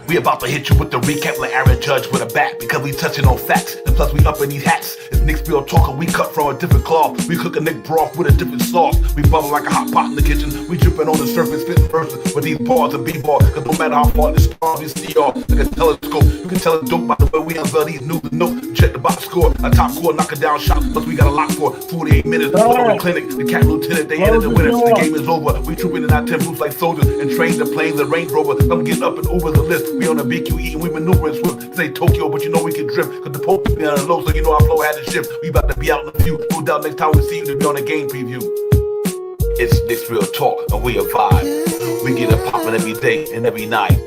We about to hit you with the recap like Aaron Judge with a bat, because we touching on facts, and plus we up in these hats. It's Knicks real talking, we cut from a different cloth. We cook a Nick broth with a different sauce. We bubble like a hot pot in the kitchen. We dripping on the surface, spitting verses with these bars and b-ball. Cause no matter how far this star, we see y'all like a telescope. You can tell it's dope by the way we unveil these new notes. Check the box score, a top score, knocking down shots. Plus we got a lot for 48 minutes. Put on the clinic, the cat lieutenant, they ended the winner. The game is over. We trooping in our temples like soldiers and train the planes and Range Rover. I'm getting up and over the list. We on the BQE and we maneuvering swift. Say Tokyo, but you know we can drift. Cause the post be on the low, so you know our flow had to shift. We about to be out in the view. No doubt next time we see you to be on a game preview. It's Knicks real talk and we a vibe. We get it poppin' every day and every night.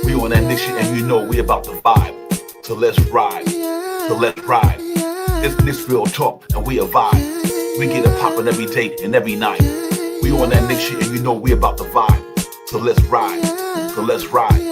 We on that Knicks shit and you know we about to vibe. So let's ride. So let's ride. It's Knicks real talk and we a vibe. We get it poppin' every day and every night. We on that Knicks shit and you know we about to vibe. So let's ride. So let's ride.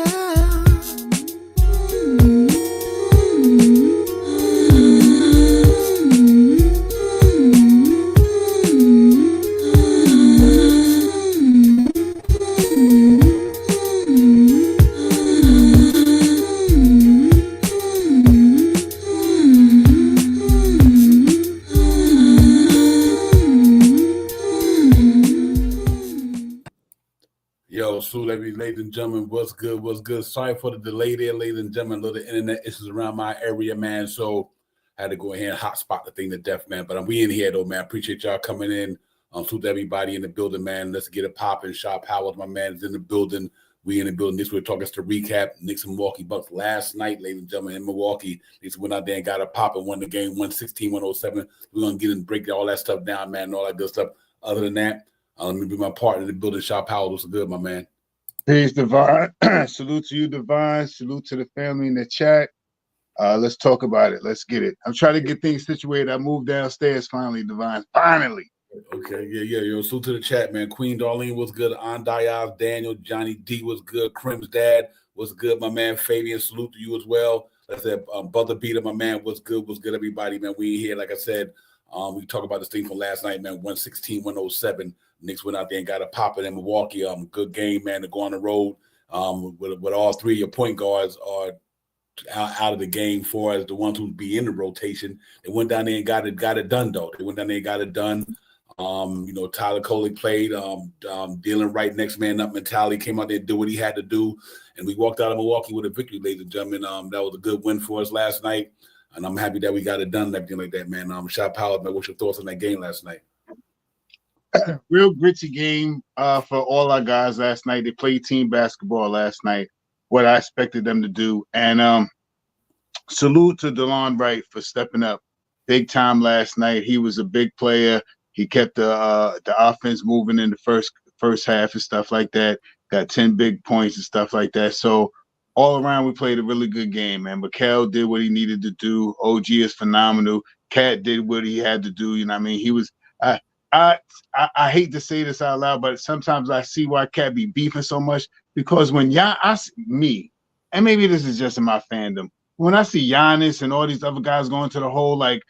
Ladies and gentlemen, what's good? What's good? Sorry for the delay there, ladies and gentlemen. Little internet issues around my area, man. So I had to go ahead and hotspot the thing to death, man. But we in here, though, man. Appreciate y'all coming in. Salute everybody in the building, man. Let's get it popping. Shop Howard, my man, is in the building. We in the building. This we're talking to recap Knicks and Milwaukee Bucks last night, ladies and gentlemen, in Milwaukee. Knicks went out there and got a pop and won the game 116-107. We're going to get and break all that stuff down, man, and all that good stuff. Other than that, let me be my partner in the building. Shop Howard, what's good, my man? Peace, Divine. Salute to you, Divine. Salute to the family in the chat. Let's talk about it. Let's get it. I'm trying to get things situated. I moved downstairs finally, Divine. Finally. Okay, yeah. Yo, salute to the chat, man. Queen Darlene was good. Diaz, Daniel, Johnny D was good. Crim's dad was good. My man Fabian, salute to you as well. Like I said, Brother Beater, my man, was good. Everybody, man. We here, like I said. We talk about this thing from last night, man. 116-107. Knicks went out there and got a pop in Milwaukee. Good game, man, to go on the road. With all three of your point guards are out of the game for as the ones who be in the rotation. They went down there and got it done, though. They went down there and got it done. Tyler Coley played, dealing right, next man up mentality, came out there and did what he had to do. And we walked out of Milwaukee with a victory, ladies and gentlemen. That was a good win for us last night. And I'm happy that we got it done and everything like that, man. Shop Howard, man, what's your thoughts on that game last night? Real gritty game for all our guys last night. They played team basketball last night, what I expected them to do. And salute to DeLon Wright for stepping up big time last night. He was a big player. He kept the offense moving in the first half and stuff like that. Got 10 big points and stuff like that. So all around, we played a really good game, man. Mikal did what he needed to do. OG is phenomenal. Cat did what he had to do. You know what I mean? He was I hate to say this out loud, but sometimes I see why Cat be beefing so much, because when and maybe this is just in my fandom, when I see Giannis and all these other guys going to the hole, like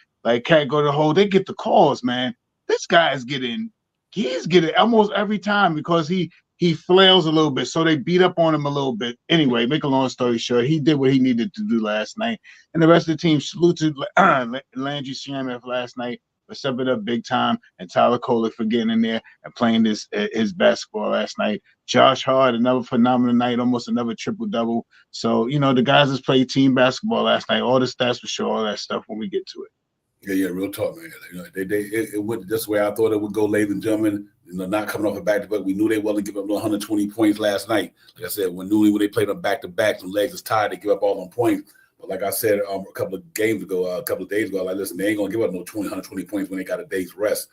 Cat go to the hole, they get the calls, man. This guy is he's getting almost every time because he flails a little bit, so they beat up on him a little bit. Anyway, make a long story short, he did what he needed to do last night, and the rest of the team saluted Landry Shamet last night for stepping up big time, and Tyler Coley for getting in there and playing his basketball last night. Josh Hart, another phenomenal night, almost another triple-double. So, the guys that played team basketball last night, all the stats will show all that stuff when we get to it. Yeah, real talk, man. It went this way I thought it would go, ladies and gentlemen. Not coming off a back-to-back. We knew they wasn't giving up 120 points last night. Like I said, when they played them back-to-back, the legs is tired, they give up all them points. But like I said a couple of days ago, like, listen, they ain't gonna give up no 120 points when they got a day's rest.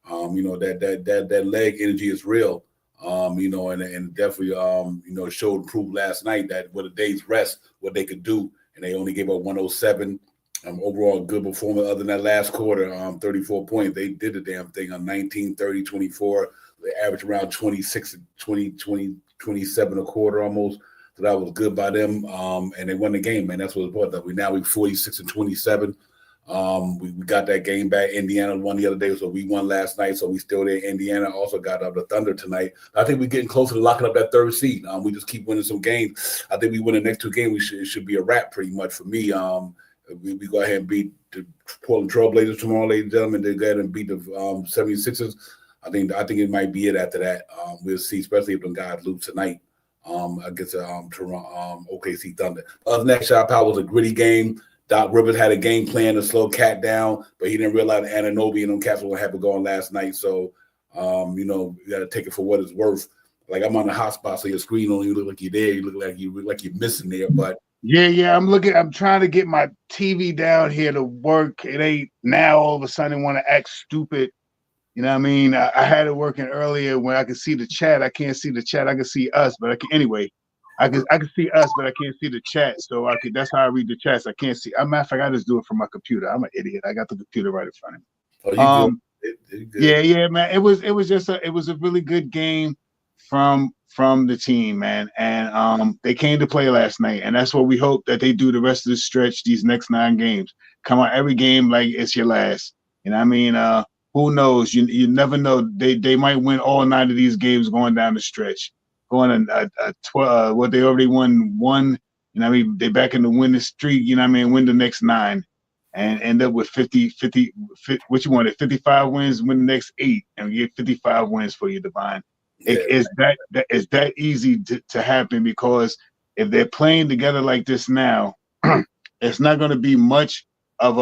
That leg energy is real. And definitely showed proof last night that with a day's rest, what they could do, and they only gave up 107. Overall, good performance other than that last quarter, 34 points. They did the damn thing on 19, 30, 24. They averaged around 26, 20, 27 a quarter almost. So that was good by them. And they won the game, man. That's what it's about. We 46 and 27. We got that game back. Indiana won the other day, so we won last night. So we still there. Indiana also got up the Thunder tonight. I think we're getting closer to locking up that third seed. We just keep winning some games. I think we win the next two games. It should be a wrap pretty much for me. We go ahead and beat the Portland Trailblazers tomorrow, ladies and gentlemen. They go ahead and beat the 76ers. I think it might be it after that. We'll see, especially if them guys lose tonight against Toronto, OKC Thunder. Other than that, Shot Power was a gritty game. Doc Rivers had a game plan to slow Cat down, but he didn't realize Anunoby and them cats were going to have it going last night. So, you got to take it for what it's worth. Like, I'm on the hot spot, so your screen only look like you're there. You look like you're missing there. But yeah, I'm trying to get my TV down here to work. It ain't now all of a sudden want to act stupid. You know what I mean? I had it working earlier when I could see the chat. I can't see the chat. I can see us, but I can anyway. I can see us, but I can't see the chat. So that's how I read the chats. I can't see. As a matter of fact, I just do it from my computer. I'm an idiot. I got the computer right in front of me. Oh, you good. Yeah, man. It was a really good game from the team, man. And they came to play last night, and that's what we hope that they do the rest of the stretch, these next 9 games. Come on, every game like it's your last. You know what I mean? Who knows? You never know. They might win all 9 of these games going down the stretch. Going a 12, what they already won. You know what I mean? They back in the winning streak. You know what I mean? Win the next 9, and end up with 50. What you wanted? 55 wins. Win the next 8, and get 55 wins for you, Divine. Yeah. It's that easy to happen, because if they're playing together like this now, it's not going to be much of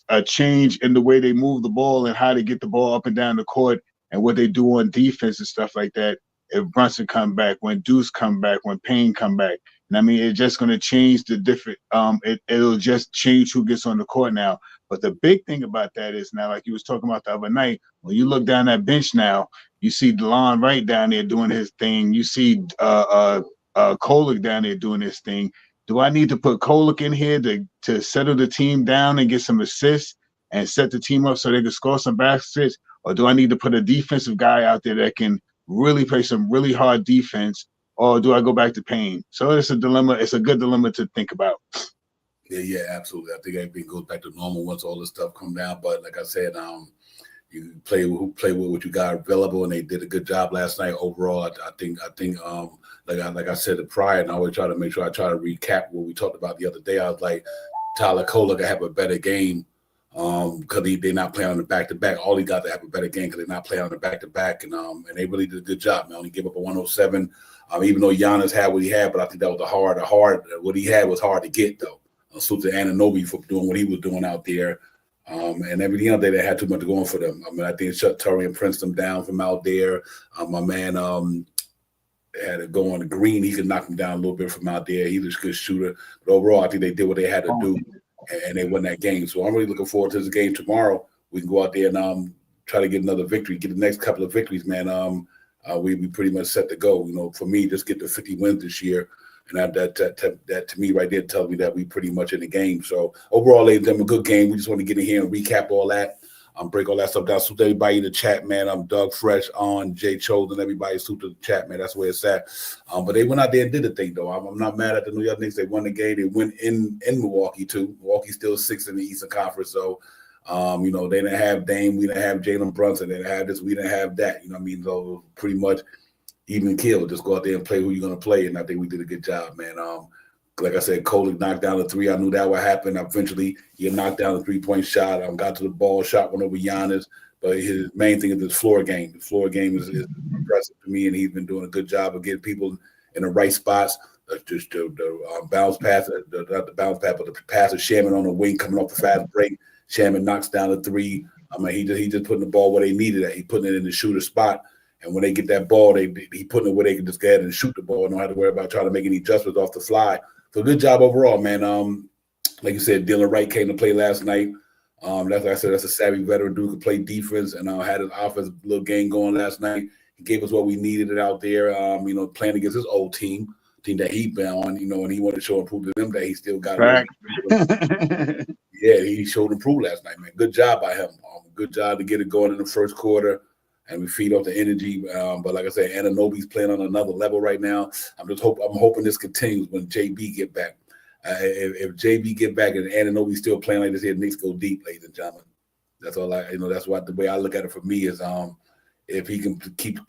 a change in the way they move the ball and how they get the ball up and down the court and what they do on defense and stuff like that. If Brunson come back, when Deuce come back, when Payne come back, and I mean, it's just going to change the different. It'll just change who gets on the court now. But the big thing about that is now, like you was talking about the other night, when you look down that bench now, you see DeLon Wright down there doing his thing. You see Kolek down there doing his thing. Do I need to put Kolek in here to settle the team down and get some assists and set the team up so they can score some baskets, or do I need to put a defensive guy out there that can really play some really hard defense, or do I go back to Payne? So it's a dilemma. It's a good dilemma to think about. Yeah, absolutely. I think everything goes back to normal once all this stuff come down. But like I said, you play with what you got available, and they did a good job last night. Overall, I think like I said prior, and I always try to make sure I try to recap what we talked about the other day. I was like, Tyler Kolek could have a better game because they're not playing on the back-to-back. All he got to have a better game because they're not playing on the back-to-back, and they really did a good job, man. Only give up a 107, even though Giannis had what he had, but I think that was a hard what he had was hard to get, though. Salute to Anunoby for doing what he was doing out there, and everything else they had too much going for them. I mean, I think shut Taurean Prince them down from out there. My man had to go on the green. He could knock him down a little bit from out there. He was a good shooter, but overall, I think they did what they had to do, and they won that game. So I'm really looking forward to this game tomorrow. We can go out there and try to get another victory, get the next couple of victories, man. We pretty much set to go. You know, for me, just get to 50 wins this year. And that to me right there tells me that we pretty much in the game. So overall, ladies and gentlemen, a good game. We just want to get in here and recap all that, break all that stuff down. Salute everybody in the chat, man. I'm Doug Fresh, on Jay Chosen, everybody. Salute to the chat, man. That's where it's at. But they went out there and did the thing, though. I'm not mad at the New York Knicks. They won the game. They went in Milwaukee too. Milwaukee's still 6th in the Eastern Conference. So they didn't have Dame. We didn't have Jalen Brunson. They didn't have this. We didn't have that. You know what I mean? So pretty much even kill. Just go out there and play who you're going to play, and I think we did a good job, man. Like I said, Kolek knocked down the 3. I knew that would happen. Eventually, he knocked down the 3-point shot. Got to the ball, shot went over Giannis. But his main thing is his floor game. The floor game is impressive to me, and he's been doing a good job of getting people in the right spots. Just the bounce pass, not the bounce pass, but the pass of Shaman on the wing coming off the fast break. Shaman knocks down the 3. I mean, he just putting the ball where they needed it. He putting it in the shooter spot. And when they get that ball, he putting it where they can just go ahead and shoot the ball. Don't have to worry about trying to make any adjustments off the fly. So good job overall, man. Like you said, Dylan Wright came to play last night. That's like I said, that's a savvy veteran dude who could play defense and had his offense little game going last night. He gave us what we needed it out there. Playing against his old team that he'd been on, and he wanted to show and prove to them that he still got it. Yeah, he showed and proved last night, man. Good job by him. Good job to get it going in the first quarter. And we feed off the energy, but like I said, Anunoby's playing on another level right now. I'm hoping this continues when JB get back. If JB get back and Anunoby still playing like this here, Knicks go deep, ladies and gentlemen. That's all that's what the way I look at it for me is if he can keep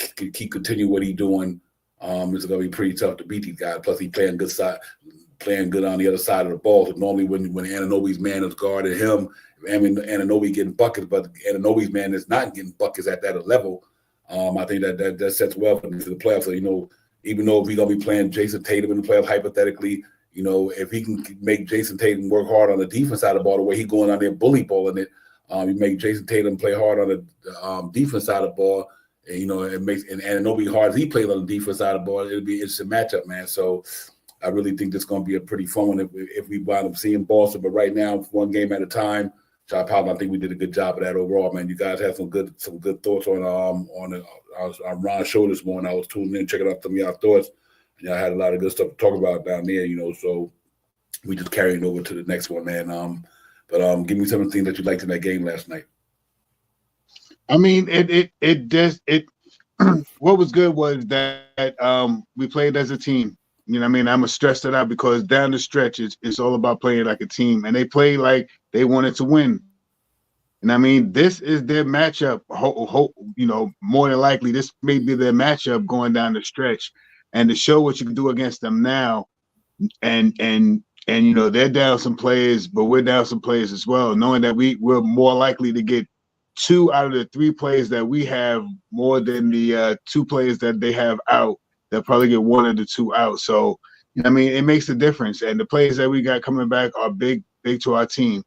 continue what he's doing, it's gonna be pretty tough to beat these guys. Plus he playing good on the other side of the ball. So normally when Anunoby's man is guarding him, Anunoby getting buckets, but Anunoby's man is not getting buckets at that level. I think that sets well for the playoffs. So, even though if we're gonna be playing Jason Tatum in the playoffs hypothetically, if he can make Jason Tatum work hard on the defense side of the ball, the way he's going on there bully balling it, you make Jason Tatum play hard on the defense side of the ball, and it makes Anunoby hard as he plays on the defense side of the ball. It'll be an interesting matchup, man. So I really think this is going to be a pretty fun one if we wind up seeing Boston. But right now, one game at a time. Shot Powell, I think we did a good job of that overall, man. You guys had some good thoughts on Ron's show this morning. I was tuning in, checking out some of y'all thoughts. And y'all had a lot of good stuff to talk about down there, so we just carrying over to the next one, man. But give me some of the things that you liked in that game last night. I mean, what was good was that we played as a team. I'm gonna stress that out because down the stretch, it's all about playing like a team, and they played like they wanted to win. And this is their matchup. More than likely, this may be their matchup going down the stretch, and to show what you can do against them now, and they're down some players, but we're down some players as well. Knowing that we're more likely to get 2 out of the 3 players that we have more than the 2 players that they have out. They'll probably get 1 of the 2 out. So, it makes a difference. And the players that we got coming back are big to our team.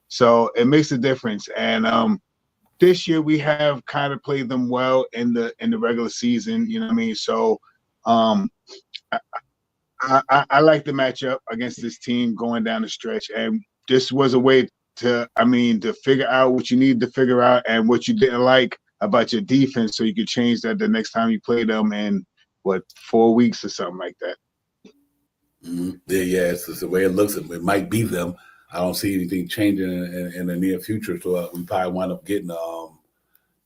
So it makes a difference. And this year we have kind of played them well in the regular season. So I like the matchup against this team going down the stretch. And this was a way to figure out what you need to figure out and what you didn't like about your defense so you could change that the next time you play them in 4 weeks or something like that. Mm-hmm. Yeah, it's the way it looks. It might be them. I don't see anything changing in the near future, so we probably wind up getting the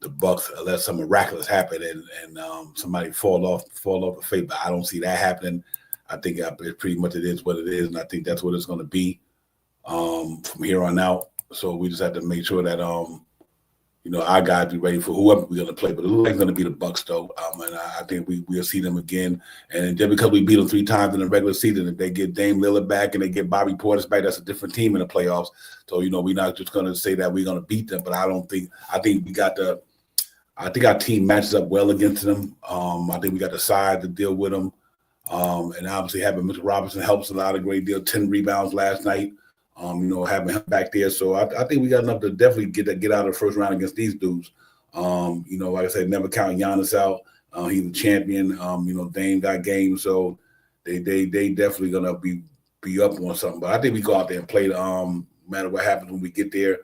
Bucks unless some miraculous happen and somebody fall off the face. But I don't see that happening. I think it pretty much it is what it is, and I think that's what it's going to be from here on out. So we just have to make sure that our guys be ready for whoever we're going to play. But it looks like it's going to be the Bucks, though. And I think we'll see them again. And just because we beat them 3 times in the regular season, if they get Dame Lillard back and they get Bobby Portis back, that's a different team in the playoffs. So, we're not just going to say that we're going to beat them. But I think we got I think our team matches up well against them. I think we got the size to deal with them. And obviously having Mr. Robinson helps a lot, a great deal. 10 rebounds last night. Having him back there. So I think we got enough to definitely get out of the first round against these dudes. Like I said, never count Giannis out. He's a champion. Dame got games, so they definitely gonna be up on something. But I think we go out there and play no matter what happens when we get there.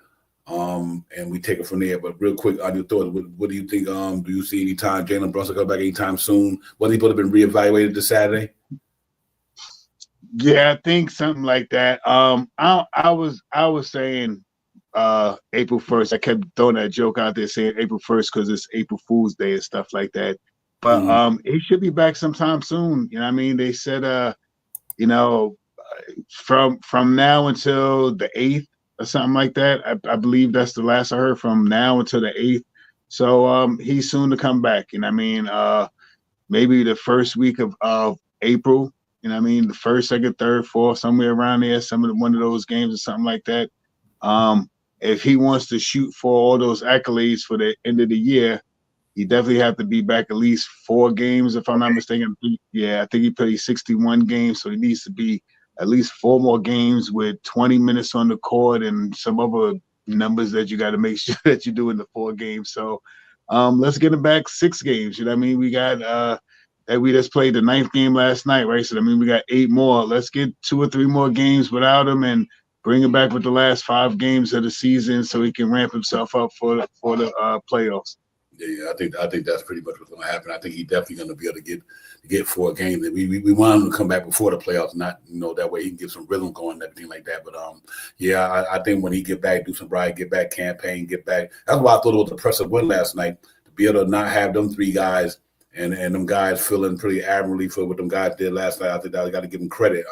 And we take it from there. But real quick, on your thoughts, what do you think? Do you see any time Jalen Brunson come back anytime soon? Was he supposed to have been reevaluated this Saturday? Yeah, I think something like that. I was saying April 1st. I kept throwing that joke out there saying April 1st because it's April Fool's Day and stuff like that. But he should be back sometime soon. They said from now until the 8th or something like that. I believe that's the last I heard, from now until the 8th. So he's soon to come back. Maybe the first week of April. The first, second, third, fourth, somewhere around there, one of those games or something like that. If he wants to shoot for all those accolades for the end of the year, he definitely have to be back at least 4 games, if I'm not mistaken. Yeah, I think he played 61 games, so he needs to be at least 4 more games with 20 minutes on the court and some other numbers that you got to make sure that you do in the 4 games. So let's get him back 6 games. We got we just played the 9th game last night, right? So we got 8 more. Let's get 2 or 3 more games without him and bring him back with the last 5 games of the season so he can ramp himself up for the playoffs. Yeah, I think that's pretty much what's going to happen. I think he's definitely going to be able to get 4 games. We want him to come back before the playoffs, not that way he can get some rhythm going and everything like that. But I think when he get back, do some get back campaign, get back. That's why I thought it was an impressive win last night to be able to not have them 3 guys. And them guys feeling pretty admirably for what them guys did last night. I think I got to give them credit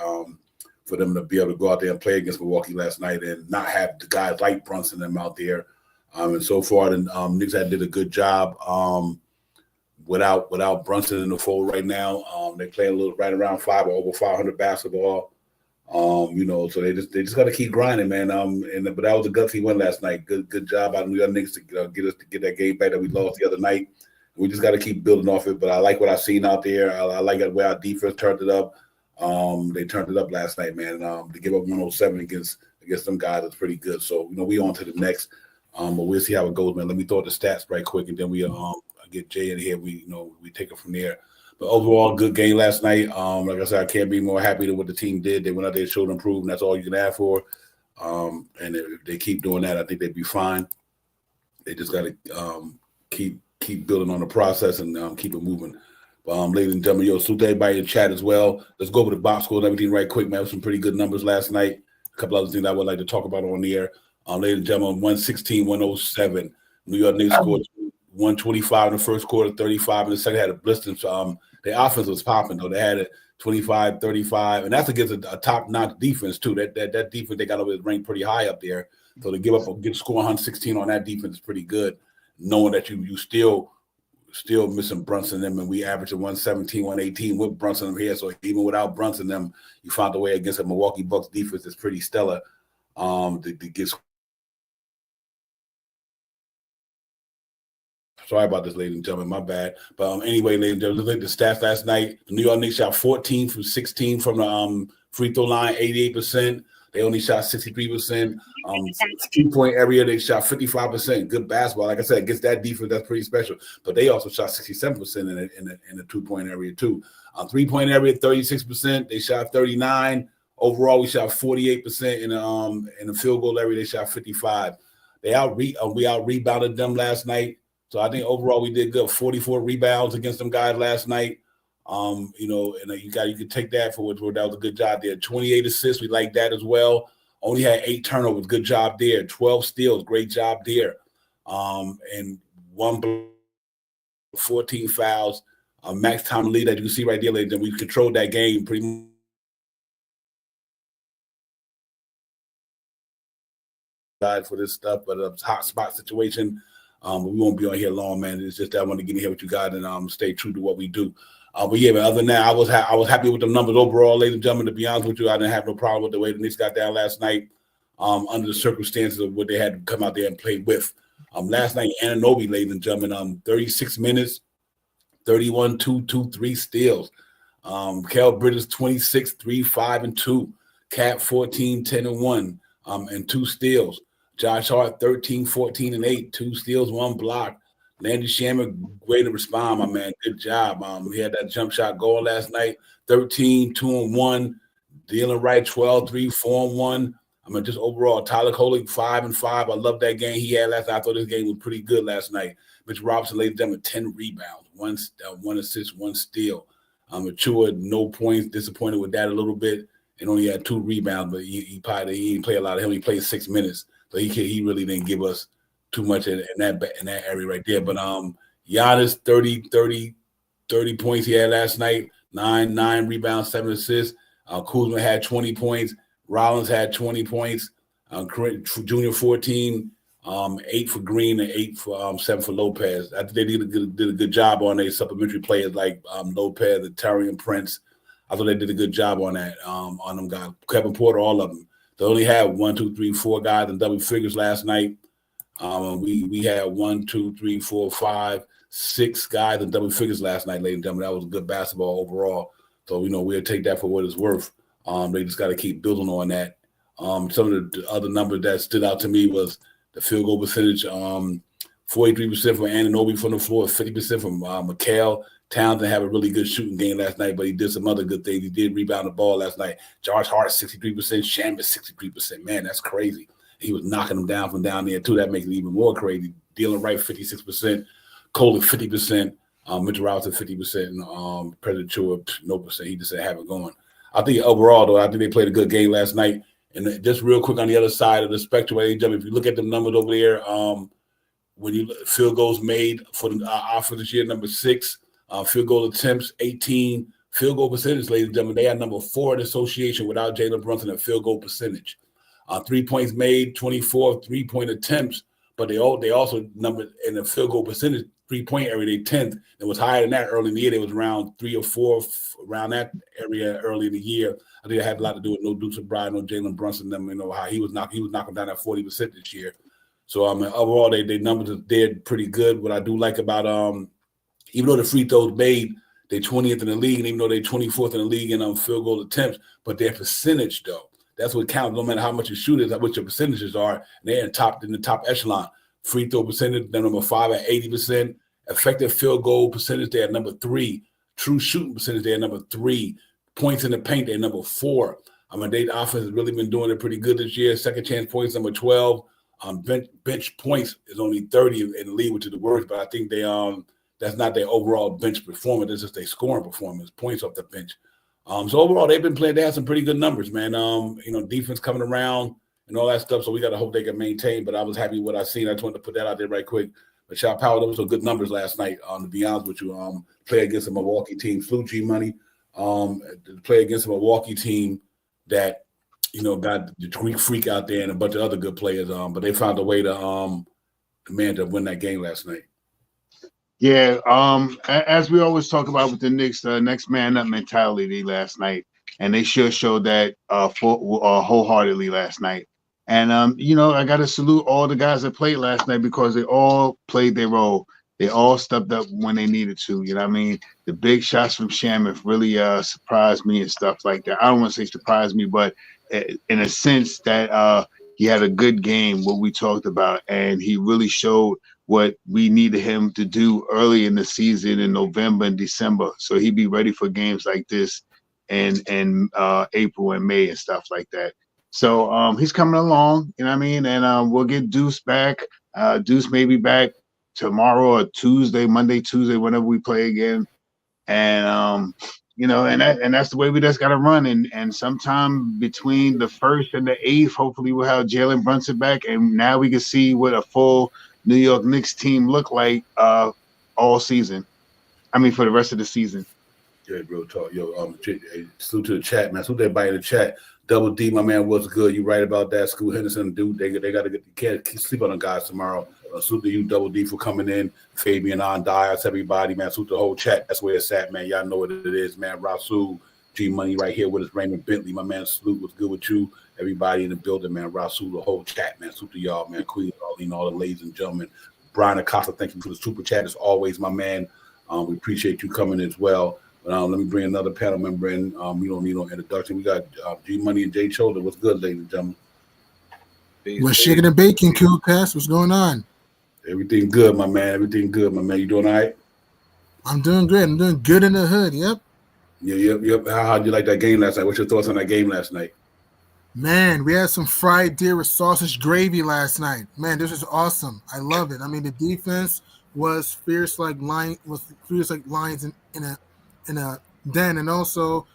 for them to be able to go out there and play against Milwaukee last night and not have the guys like Brunson and them out there. And so far, the Knicks did a good job without Brunson in the fold right now. They play a little right around over 500 basketball. So they just got to keep grinding, man. But that was a gutsy win last night. Good job by the New York Knicks to get that game back that we lost the other night. We just got to keep building off it. But I like what I've seen out there. I like the way our defense turned it up. They turned it up last night, man. To give up 107 against them guys is pretty good. So we on to the next. But we'll see how it goes, man. Let me throw out the stats right quick, and then we get Jay in here. We take it from there. But overall, good game last night. Like I said, I can't be more happy with what the team did. They went out there, showed improvement. That's all you can ask for. And if they keep doing that, I think they'd be fine. They just got to keep building on the process and keep it moving. Ladies and gentlemen, salute to everybody in chat as well. Let's go over the box score and everything right quick, man. Some pretty good numbers last night. A couple other things I would like to talk about on the air. Ladies and gentlemen, 116-107. New York Knicks scored 125 in the first quarter, 35 in the second. Had a blister. Their offense was popping, though. They had a 25, 35, and that's against a top-notch defense, too. That defense, they got over ranked pretty high up there. So to score 116 on that defense is pretty good, knowing that you still missing Brunson and them, and we averaged 117, 118 with Brunson them here. So even without Brunson them, you found a way against a Milwaukee Bucks defense that's pretty stellar to get. Sorry about this, ladies and gentlemen. My bad. But anyway, ladies and gentlemen, look at the stats last night. The New York Knicks shot 14 from 16 from the free throw line, 88%. They only shot 63%. 2-point area, they shot 55%. Good basketball. Like I said, against that defense, that's pretty special. But they also shot 67% in the 2-point area, too. 3-point area, 36%. They shot 39%. Overall, we shot 48% in the field goal area. They shot 55%. We out rebounded them last night. So I think overall we did good. 44 rebounds against them guys last night. And you could take that for what that was a good job there. 28 assists, we like that as well. Only had 8 turnovers, good job there. 12 steals, great job there. And 14 fouls. Max time lead that you can see right there, ladies. And we controlled that game pretty much. For this stuff, but a hot spot situation. But we won't be on here long, man. It's just that I want to get in here with you guys and stay true to what we do. But yeah, but other than that, I was happy with the numbers overall, ladies and gentlemen. To be honest with you, I didn't have no problem with the way the Knicks got down last night under the circumstances of what they had to come out there and play with. Last night, Anunoby, ladies and gentlemen, 36 minutes, 31, 2, 3 steals. Kel Bridges, 26, 3, 5, and 2. Cat, 14, 10, and 1, and 2 steals. Josh Hart, 13, 14, and 8, 2 steals, 1 block. Landry Shamet, way to respond, my man. Good job. He had that jump shot goal last night. 13, 2, and 1. Dylan Wright, 12, 3, 4, and 1. Just overall, Tyler Kolek, 5 and 5. I love that game he had last night. I thought this game was pretty good last night. Mitch Robinson, ladies and gentlemen, 10 rebounds, 1 assist, 1 steal. Achua, no points, disappointed with that a little bit, and only had 2 rebounds, but he didn't play a lot of him. He played 6 minutes. So he really didn't give us too much in that area right there. But Giannis, 30 points he had last night, 9 rebounds, 7 assists. Kuzma had 20 points. Rollins had 20 points. Junior 14, 8 for Green and 7 for Lopez. I think they did a good job on their supplementary players like Lopez and Taurean Prince. I thought they did a good job on that on them guys. Kevin Porter, all of them. They only had 1, 2, 3, 4 guys in double figures last night. We had 1, 2, 3, 4, 5, 6 guys in double figures last night, ladies and gentlemen. That was good basketball overall. So, we'll take that for what it's worth. They just got to keep building on that. Some of the other numbers that stood out to me was the field goal percentage, 43% from Anunoby from the floor, 50% from Mikal. Townsend had a really good shooting game last night, but he did some other good things. He did rebound the ball last night. Josh Hart, 63%. Shamet, 63%. Man, that's crazy. He was knocking them down from down there, too. That makes it even more crazy. Dylan Wright, 56%. Coley, 50%. Mitchell Robinson, 50%. And President Chua, no percent. He just said have it going. I think overall, though, I think they played a good game last night. And just real quick on the other side of the spectrum, if you look at the numbers over there, when you field goals made for the offense this year, number 6. Field goal attempts, 18. Field goal percentage, ladies and gentlemen, they are number 4 in the association without Jalen Brunson at field goal percentage. 3 points made, 24 3-point attempts, but they also numbered in the field goal percentage, 3-point area, they 10th. It was higher than that early in the year. They was around 3 or 4 around that area early in the year. I think it had a lot to do with no Deuce Bride, no Jalen Brunson, them, how he was knocking down at 40% this year. So overall, they numbers did pretty good. What I do like about even though the free throws made, they're 20th in the league, and even though they're 24th in the league in field goal attempts, but their percentage though, that's what counts. No matter how much you shoot, is what your percentages are. And they're in the top echelon. Free throw percentage, they're number 5 at 80%. Effective field goal percentage, they're number 3. True shooting percentage, they're number 3. Points in the paint, they're number 4. Their offense has really been doing it pretty good this year. Second chance points, number 12. Bench points is only 30 in the league, which is the worst. But I think that's not their overall bench performance. It's just their scoring performance, points off the bench. So overall, they've been playing. They have some pretty good numbers, man. Defense coming around and all that stuff. So we got to hope they can maintain. But I was happy with what I seen. I just wanted to put that out there right quick. But Shot Power, those were good numbers last night. To be honest with you, play against a Milwaukee team, flew G Money. Play against a Milwaukee team that got the Greek Freak out there and a bunch of other good players. But they found a way to win that game last night. Yeah, as we always talk about with the Knicks, next man up mentality last night, and they sure showed that wholeheartedly last night. And I got to salute all the guys that played last night because they all played their role. They all stepped up when they needed to. You know what I mean? The big shots from Shamet really surprised me and stuff like that. I don't want to say surprised me, but in a sense that he had a good game, what we talked about, and he really showed what we needed him to do early in the season in November and December, so he'd be ready for games like this in April and May and stuff like that. So he's coming along, you know what I mean? And we'll get Deuce back. Deuce may be back tomorrow or Tuesday, Monday, Tuesday, whenever we play again. And and that's the way we just got to run. And sometime between the 1st and the 8th, hopefully we'll have Jalen Brunson back, and now we can see what a full New York Knicks team look like all season. I mean, for the rest of the season. Yeah, real talk. Yo, salute to the chat, man. Salute to everybody in the chat. Double D, my man, what's good? You right about that. School Henderson, dude, they got to can't sleep on them guys tomorrow. Salute to you, Double D, for coming in. Fabian, on Dias, everybody, man. Salute to the whole chat. That's where it's at, man. Y'all know what it is, man. Rasul, G Money right here with us. Raymond Bentley, my man. Salute, what's good with you? Everybody in the building, man. Rasul, the whole chat, man. Salute to y'all, man. Queen, all the ladies and gentlemen. Brian Acosta, thank you for the super chat. As always, my man. We appreciate you coming as well. Let me bring another panel member in. We don't need no introduction. We got G Money and Jay Choder. What's good, ladies and gentlemen? What's shaking and baking, Coolcast? What's going on? Everything good, my man. Everything good, my man. You doing all right? I'm doing great. I'm doing good in the hood. Yep. Yep. How'd you like that game last night? What's your thoughts on that game last night? Man, we had some fried deer with sausage gravy last night. Man, this is awesome. I love it. I mean, the defense was fierce like lions in a den, and also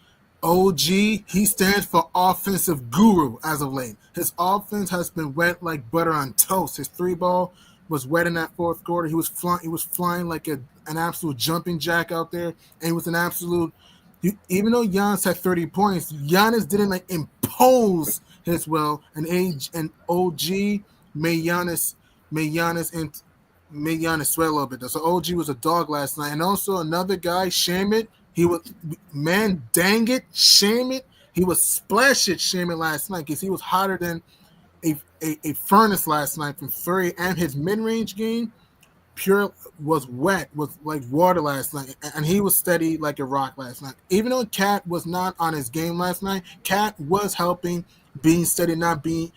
OG, he stands for offensive guru as of late. His offense has been wet like butter on toast. His 3-ball was wet in that fourth quarter. He was flying like an absolute jumping jack out there, and he was an absolute. Even though Giannis had 30 points, Giannis didn't impose his will. And OG made Giannis sweat a little bit. So OG was a dog last night, and also another guy, Shamet. He was, man, dang it, Shamet. He was splash it, Shamet, last night because he was hotter than a furnace last night from 3, and his mid-range game was wet, was like water last night, and he was steady like a rock last night. Even though Cat was not on his game last night, Cat was helping, being steady, not being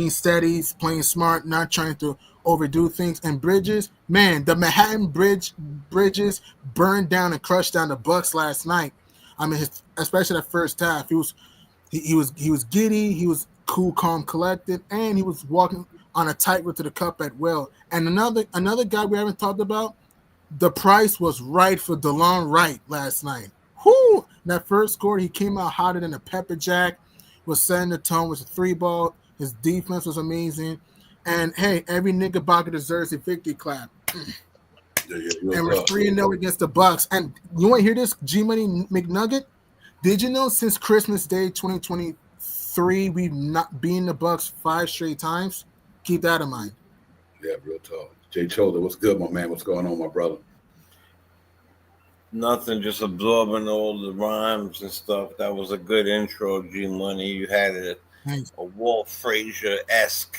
steady, playing smart, not trying to overdo things. And Bridges, man, the Manhattan Bridges burned down and crushed down the Bucks last night. I mean, especially that first half, he was giddy, he was cool, calm, collected, and he was walking on a tightrope to the cup at will. And another guy we haven't talked about, the price was right for DeLon Wright last night. Whoo! That first quarter, he came out hotter than a pepper jack, was setting the tone with a 3-ball. His defense was amazing. And, hey, every Knickerbocker deserves a victory clap. And we're 3-0 against the Bucks. And you want to hear this, G Money McNugget? Did you know since Christmas Day 2023 we've not beaten the Bucks 5 straight times? Keep that in mind. Yeah, real talk. Jay Chola, what's good, my man? What's going on, my brother? Nothing, just absorbing all the rhymes and stuff. That was a good intro, G Money. You had a Walt Frazier-esque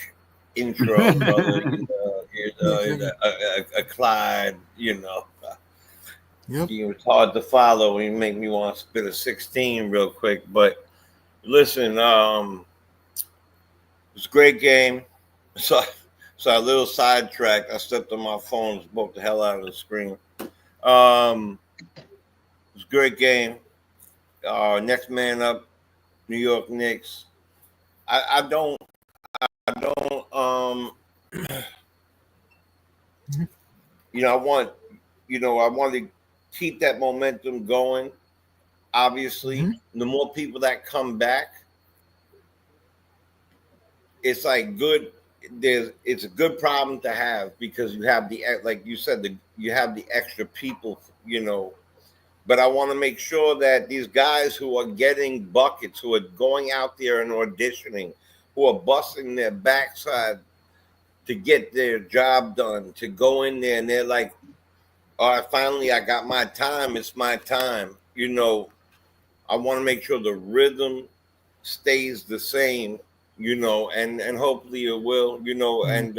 intro, brother. A Clyde, Yep. It was hard to follow. You make me want to spit a 16 real quick. But listen, it was a great game. So a little sidetracked. I stepped on my phone, spoke the hell out of the screen. It was a great game. Next man up, New York Knicks. I don't I want to keep that momentum going. Obviously, the more people that come back, it's like good. It's a good problem to have because you have like you said, you have the extra people, But I want to make sure that these guys who are getting buckets, who are going out there and auditioning, who are busting their backside to get their job done, to go in there and they're like, all right, finally I got my time. It's my time. I want to make sure the rhythm stays the same, and hopefully it will, and,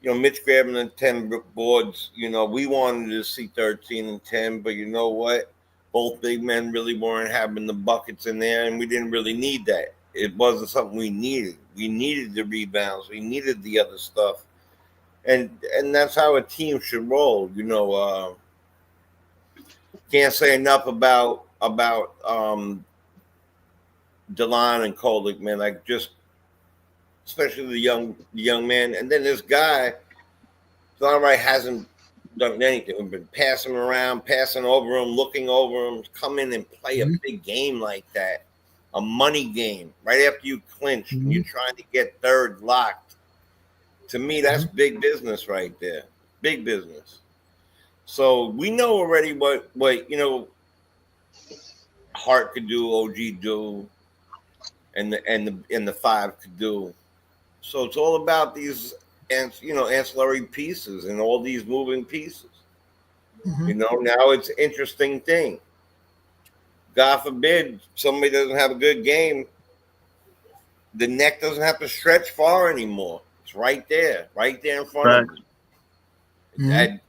Mitch grabbing the 10 boards, we wanted to see 13 and 10, but you know what? Both big men really weren't having the buckets in there, and we didn't really need that. It wasn't something we needed. We needed the rebounds. We needed the other stuff. And that's how a team should roll. Can't say enough about DeLon and Kolek, man. Like especially the young man. And then this guy, DeLon hasn't done anything. We've been passing him around, passing over him, looking over him, come in and play a big game like that, a money game, right after you clinch and you're trying to get third locked. To me, that's big business right there. Big business. So we know already what Hart could do, OG do, and the 5 could do. So it's all about these ancillary pieces and all these moving pieces. Now it's an interesting thing. God forbid somebody doesn't have a good game. The neck doesn't have to stretch far anymore. It's right there in front of you.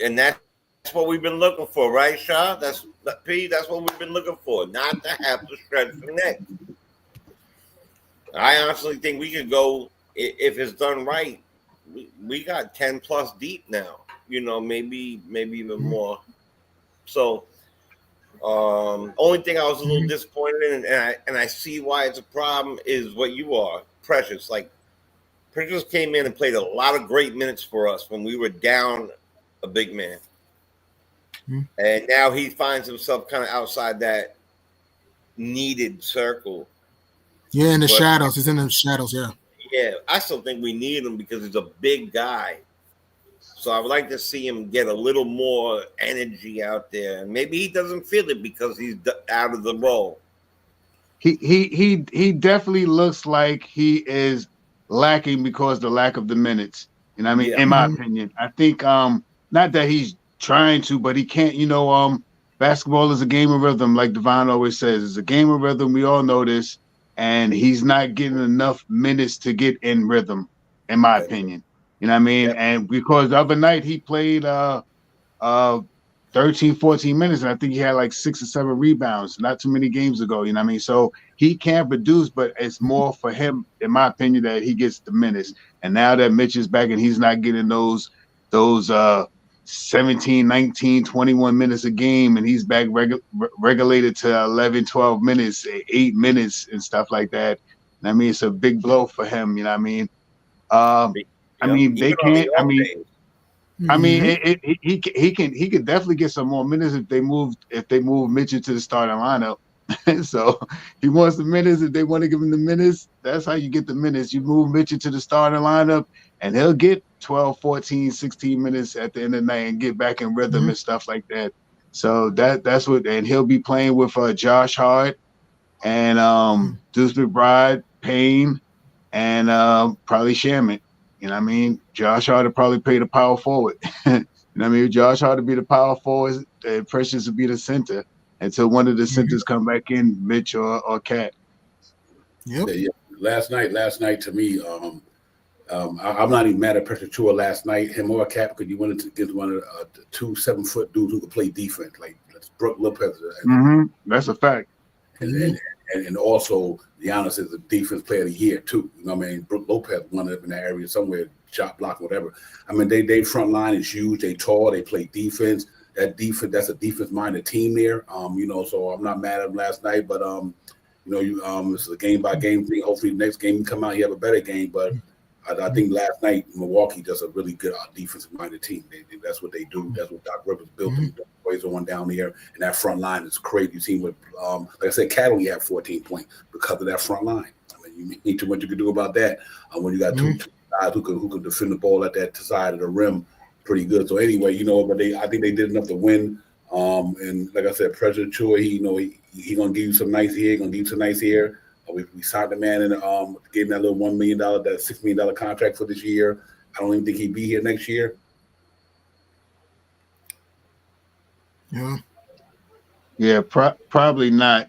And that's what we've been looking for, right, Shaw? That's what we've been looking for, not to have to stretch the neck. I honestly think we could go, if it's done right, we got 10 plus deep now, maybe even more. So only thing I was a little disappointed in, and I see why it's a problem, is what you are, Precious. Like, Precious came in and played a lot of great minutes for us when we were down a big man. And now he finds himself kind of outside that needed circle. Yeah, in the shadows. He's in the shadows, yeah. Yeah, I still think we need him because he's a big guy. So I would like to see him get a little more energy out there. And maybe he doesn't feel it because he's out of the role. He definitely looks like he is lacking because of the lack of the minutes. In my opinion. I think not that he's trying to, but he can't, basketball is a game of rhythm, like Devon always says. It's a game of rhythm. We all know this. And he's not getting enough minutes to get in rhythm, in my opinion. Yep. And because the other night he played 13, 14 minutes, and I think he had like 6 or 7 rebounds, not too many games ago, So he can produce, but it's more for him, in my opinion, that he gets the minutes. And now that Mitch is back and he's not getting those 17, 19, 21 minutes a game, and he's back regulated to 11, 12 minutes, 8 minutes and stuff like that. It's a big blow for him, they can't. He could definitely get some more minutes if they move Mitch into the starting lineup. So he wants the minutes. If they want to give him the minutes, that's how you get the minutes. You move Mitch into the starting lineup, and he'll get 12, 14, 16 minutes at the end of the night and get back in rhythm and stuff like that. So that's what, and he'll be playing with Josh Hart and Deuce McBride, Payne, and probably Shamit. You know what I mean? Josh Hart will probably play the power forward. You know what I mean? Josh Hart to be the power forward, Precious to be the center until one of the centers come back in, Mitch or Cat. Yep. Yeah. Last night to me, I'm not even mad at Precious Chua last night. Him or Cap, because you wanted to get one of the 2 7-foot dudes who could play defense, like Brooke Lopez. That's a fact. And also Giannis is a defense player of the year too. You know what I mean? Brooke Lopez won up in that area somewhere, shot block, whatever. I mean, they front line is huge. They tall. They play defense. That's a defense minded team there. You know, so I'm not mad at them last night, but you know, this is a game by game thing. Hopefully, the next game you come out, you have a better game. But I think last night Milwaukee does a really good defensive minded team. That's what they do. That's what Doc Rivers built. Boys on down there, and that front line is crazy. You see with, like I said, Cat only had 14 points because of that front line. I mean, you need too much you can do about that. When you got two guys who can defend the ball at that side of the rim, pretty good. So anyway, you know, but I think they did enough to win. And like I said, President Chua, he gonna give you some nice here, gonna give you some nice here. We signed the man and gave him that little $1 million, that $6 million contract for this year. I don't even think he'd be here next year. Yeah, probably not.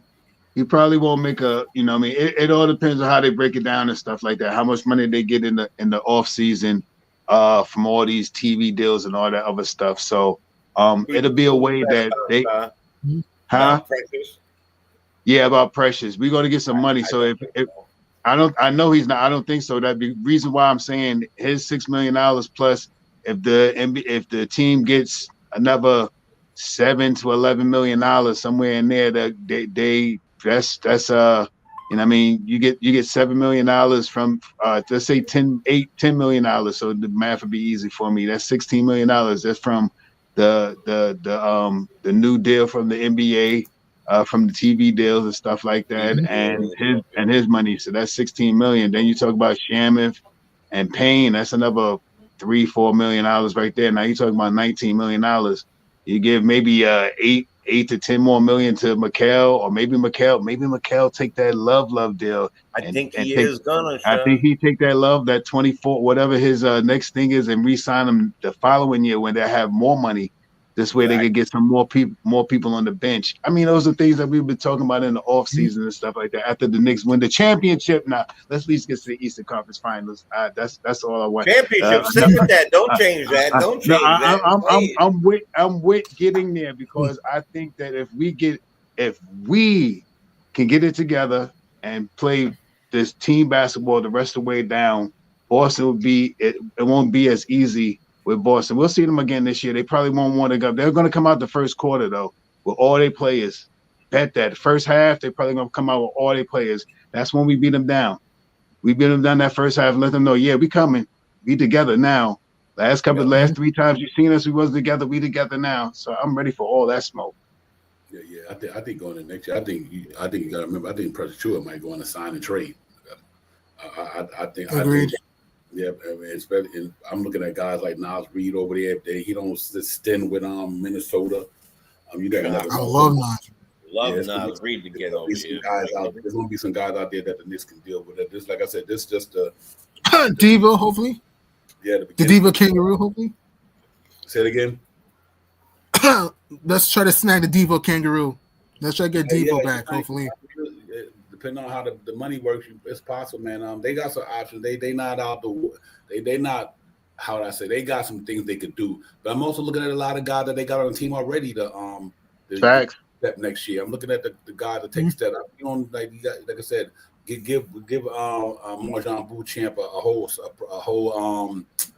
He probably won't make a, you know what I mean? It all depends on how they break it down and stuff like that. How much money they get in the off season from all these TV deals and all that other stuff. So it'll be a way that they Precious. Yeah, about Precious. We're gonna get some money. So if I know he's not, I don't think so. That'd be reason why I'm saying his $6 million plus if the team gets another $7 to $11 million somewhere in there, that that's you know what I mean, you get $7 million from let's say $10 million. So the math would be easy for me. That's $16 million. That's from the new deal from the NBA, from the TV deals and stuff like that, and his money. So that's $16 million. Then you talk about Shamit and Payne. That's another $3-4 million right there. Now you talking about $19 million. You give maybe $8 to $10 more million to Mikal, or maybe Mikal take that love deal. I think he is gonna. I think he take that love, that 24, whatever his next thing is, and re-sign him the following year when they have more money. This way they could get some more people on the bench. I mean, those are things that we've been talking about in the off season and stuff like that. After the Knicks win the championship, now let's at least get to the Eastern Conference Finals. That's all I want. Championship, sit with that. Don't change that. Don't change that. I'm with getting there, because I think that if we can get it together and play this team basketball the rest of the way down, Boston will be it won't be as easy with Boston. We'll see them again this year. They probably won't want to go. They're going to come out the first quarter, though, with all their players. Bet that. First half, they're probably going to come out with all their players. That's when we beat them down. We beat them down that first half and let them know, yeah, we coming. We together now. Last 3 times you've seen us, we was together. We together now. So I'm ready for all that smoke. Yeah. I think going into next year, I think you got to remember, I think Precious Chua might go on a sign and trade. I think. Yeah, I mean, especially I'm looking at guys like Nas Reed over there. If he don't stint with Minnesota, you got. I love Nas. Nas Reed to get over here. There's gonna be some guys out there that the Knicks can deal with it. This, like I said, this just a Diva, hopefully. Yeah, the Diva Kangaroo, hopefully. Say it again. Let's try to snag the Diva Kangaroo. Let's try to get Diva back, hopefully. Depending on how the money works, it's possible, man. They got some options. They not out the. They not. How would I say? They got some things they could do. But I'm also looking at a lot of guys that they got on the team already. The Facts. Step next year. I'm looking at the guys that take a step up. You know, like I said, give Marjan Beauchamp a whole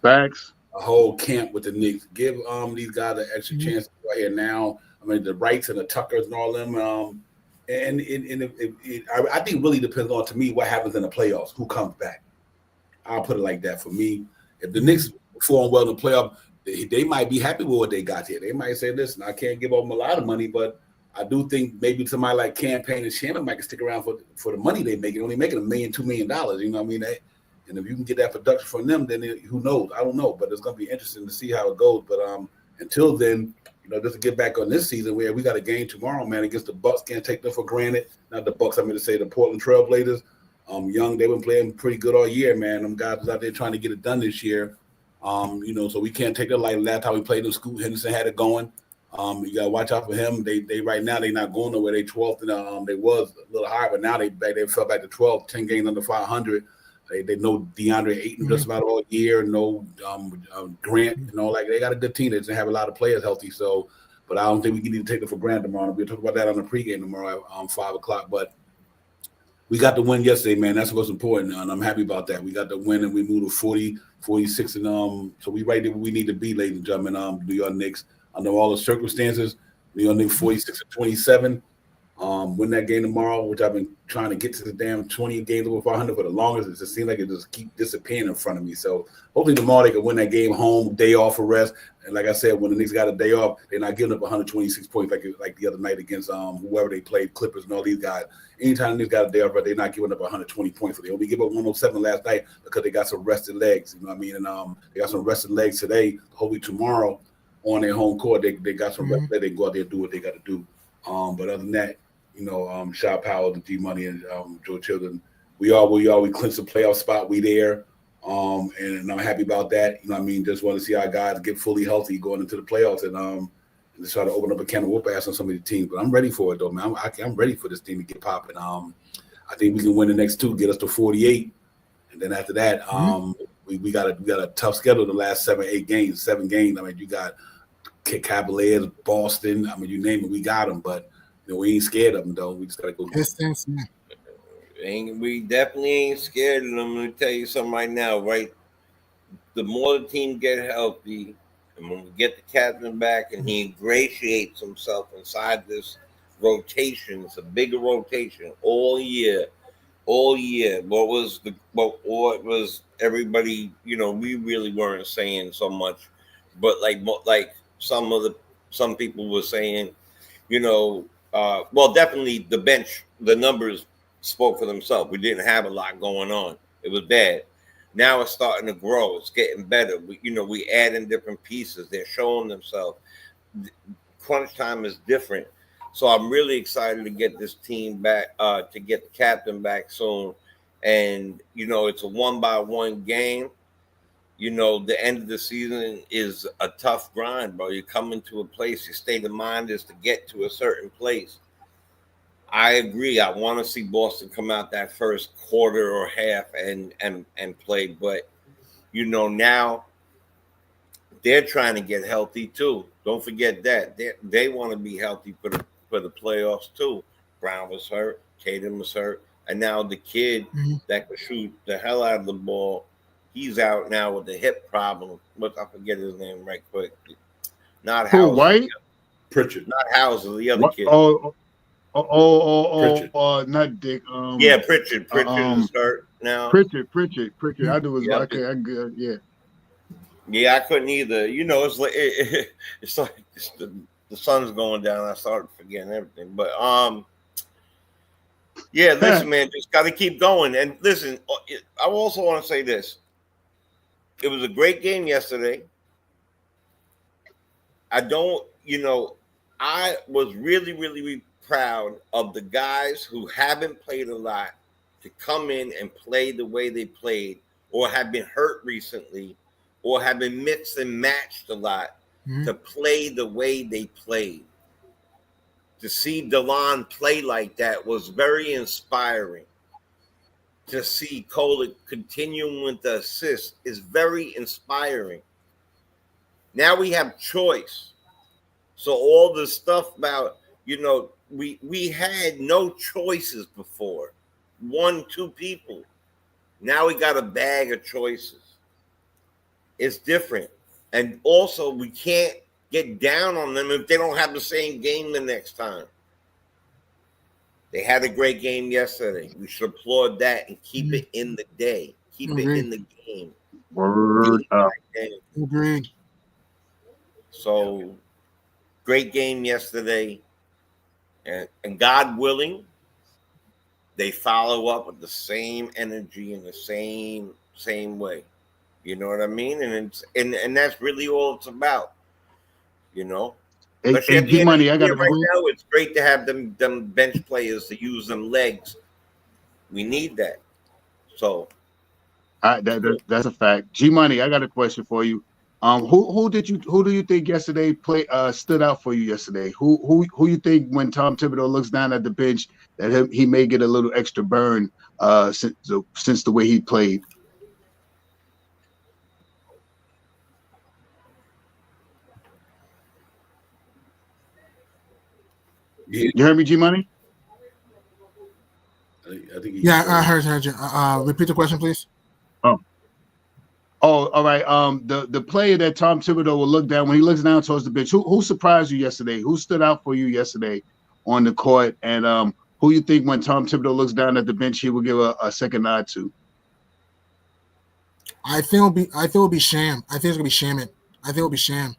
Facts. A whole camp with the Knicks. Give these guys an extra chance right here now. I mean, the Wrights and the Tuckers and all them. And I think it really depends on, to me, what happens in the playoffs, who comes back. I'll put it like that for me. If the Knicks perform well in the playoff, they might be happy with what they got here. They might say, listen, I can't give them a lot of money, but I do think maybe somebody like Campaign and Shannon might stick around for the money they make. They're only making $1 million, $2 million. You know what I mean? And if you can get that production from them, then who knows? I don't know, but it's going to be interesting to see how it goes. But until then, just to get back on this season, where we got a game tomorrow, man, against the Bucks. Can't take them for granted. Not the Bucks. I'm going to say the Portland Trail Blazers. Young, they've been playing pretty good all year, man. Them guys was out there trying to get it done this year. So we can't take it lightly. Last time we played them, Scoot Henderson had it going. You gotta watch out for him. They right now they're not going nowhere. They 12th, and they was a little higher, but now they fell back to 12, 10 games under 500. They know DeAndre Ayton just about all year. No Grant, they got a good team. They just have a lot of players healthy. So, but I don't think we need to take it for granted tomorrow. We'll talk about that on the pregame tomorrow at 5 o'clock. But we got the win yesterday, man. That's what's important, and I'm happy about that. We got the win, and we moved to 40, 46, and so we right there where we need to be, ladies and gentlemen. New York Knicks, under all the circumstances, New York Knicks 46 and 27. Win that game tomorrow, which I've been trying to get to the damn 20 games over 500 for the longest. It just seems like it just keep disappearing in front of me. So hopefully tomorrow they can win that game home, day off for rest. And like I said, when the Knicks got a day off, they're not giving up 126 points like the other night against whoever they played, Clippers and all these guys. Anytime the Knicks got a day off, but they're not giving up 120 points. They only give up 107 last night because they got some rested legs. You know what I mean? And they got some rested legs today. Hopefully tomorrow on their home court, they got some rested legs. They can go out there and do what they got to do. But other than that, Shaw Powell, the G Money, and Joe Children, we clinched the playoff spot. We there, and I'm happy about that. You know what I mean? Just want to see our guys get fully healthy going into the playoffs, and just try to open up a can of whoop ass on some of the teams. But I'm ready for it though, man. I'm ready for this team to get popping. I think we can win the next two, get us to 48, and then after that, we got a tough schedule the last 7 games. I mean, you got Cavaliers, Boston. I mean, you name it, we got them, but. We ain't scared of them, though. We just got to go. We definitely ain't scared of them. Let me tell you something right now, right? The more the team get healthy, and when we get the captain back and he ingratiates himself inside this rotation, it's a bigger rotation all year. What was everybody, we really weren't saying so much, but like some people were saying, definitely the bench, the numbers spoke for themselves. We didn't have a lot going on. It was bad. Now it's starting to grow. It's getting better. We add in different pieces. They're showing themselves. Crunch time is different. So I'm really excited to get this team back, to get the captain back soon. And, it's a 1-by-1 game. The end of the season is a tough grind, bro. You come into a place, your state of mind is to get to a certain place. I agree. I want to see Boston come out that first quarter or half and play. But, now they're trying to get healthy too. Don't forget that. They want to be healthy for the playoffs too. Brown was hurt. Tatum was hurt. And now the kid that could shoot the hell out of the ball, he's out now with a hip problem. But I forget his name right quick. Not Hauser. White? Pritchard. Not Hauser, the other kid. Not Dick. Pritchard. Pritchard is hurt now. Pritchard. I do his okay. I good. Yeah. Yeah, I couldn't either. It's like it's like the sun's going down. I started forgetting everything. But listen, man, just got to keep going. And listen, I also want to say this. It was a great game yesterday. I was really, really, really proud of the guys who haven't played a lot to come in and play the way they played, or have been hurt recently, or have been mixed and matched a lot to play the way they played. To see DeLon play like that was very inspiring. To see Cole continuing with the assist is very inspiring. Now we have choice. So all the stuff about, we had no choices before. 1-2 people. Now we got a bag of choices. It's different. And also we can't get down on them if they don't have the same game the next time. They had a great game yesterday. We should applaud that and keep it in the day. Keep it in the game. Word up. Agreed. So, great game yesterday. And God willing, they follow up with the same energy and the same same way. You know what I mean? And it's and that's really all it's about. You know. Especially Hey, at the G end of Money, the I year got a right quick. now, it's great to have them bench players to use them legs. We need that. So That's a fact. G Money, I got a question for you. Who do you think yesterday stood out for you yesterday? Who you think when Tom Thibodeau looks down at the bench that he may get a little extra burn since the way he played? Yeah, You heard me, G Money? I think he Yeah, I heard you. Repeat the question, please. Oh, all right. The player that Tom Thibodeau will look down when he looks down towards the bench. Who surprised you yesterday? Who stood out for you yesterday on the court? And who you think when Tom Thibodeau looks down at the bench, he will give a second nod to? I think it'll be Sham. I think it's gonna be Shaman. I think it'll be Sham.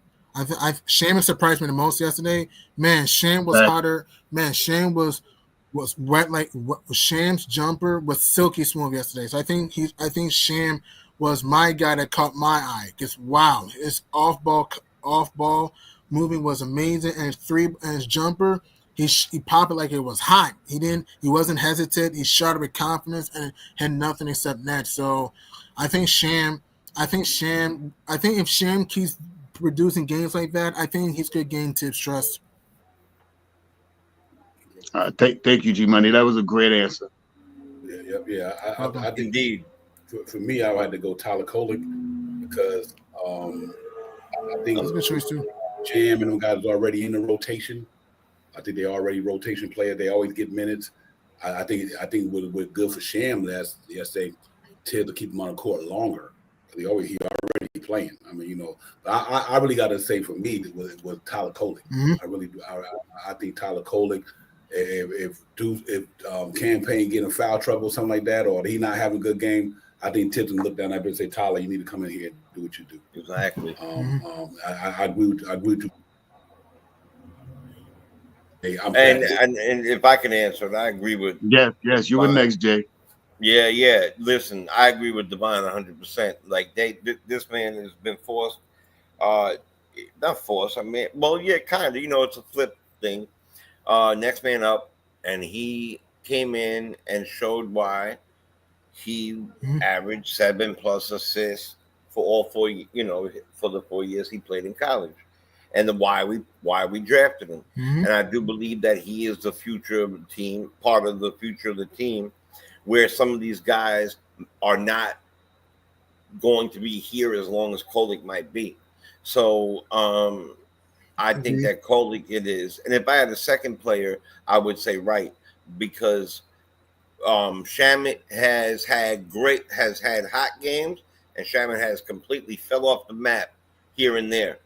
Shaman surprised me the most yesterday. Man, Sham was hotter. Man, Sham was wet like Sham's jumper was silky smooth yesterday. So I think Sham was my guy that caught my eye. Because wow, his off ball moving was amazing, and his jumper. He popped it like it was hot. He wasn't hesitant. He shot it with confidence and had nothing except net. So I think if Sham keeps producing games like that, I think he's good game tips trust. Thank you, G Money. That was a great answer. Yeah. I think indeed. For me, I had to go Tyler Kolek because I think that's a good choice too. Jam and them guys are already in the rotation. I think they're already rotation players. They always get minutes. I think we're good for Sham. They tend to keep him on the court longer. He already playing. I mean, you know, I really got to say for me was Tyler Kolek. Mm-hmm. I really do. I think Tyler Kolek. If Campaign getting foul trouble or something like that, or he not having a good game, I think Tibbs can look down there and say, Tyler, you need to come in here and do what you do. Exactly. I agree with you. Hey, and if I can answer it, I agree with. Yes, you were next, Jay. Yeah. Listen, I agree with Divine 100%. Like this man has been forced, not forced. I mean, well, yeah, kind of. You know, it's a flip thing. Next man up, and he came in and showed why he averaged 7+ assists for all 4. You know, for the 4 years he played in college, and why we drafted him. And I do believe that he is the future of the team, part of the future of the team, where some of these guys are not going to be here as long as Kolek might be. So I think that Kolek it is. And if I had a second player, I would say Wright, because Shaman has had hot games, and Shaman has completely fell off the map here and there.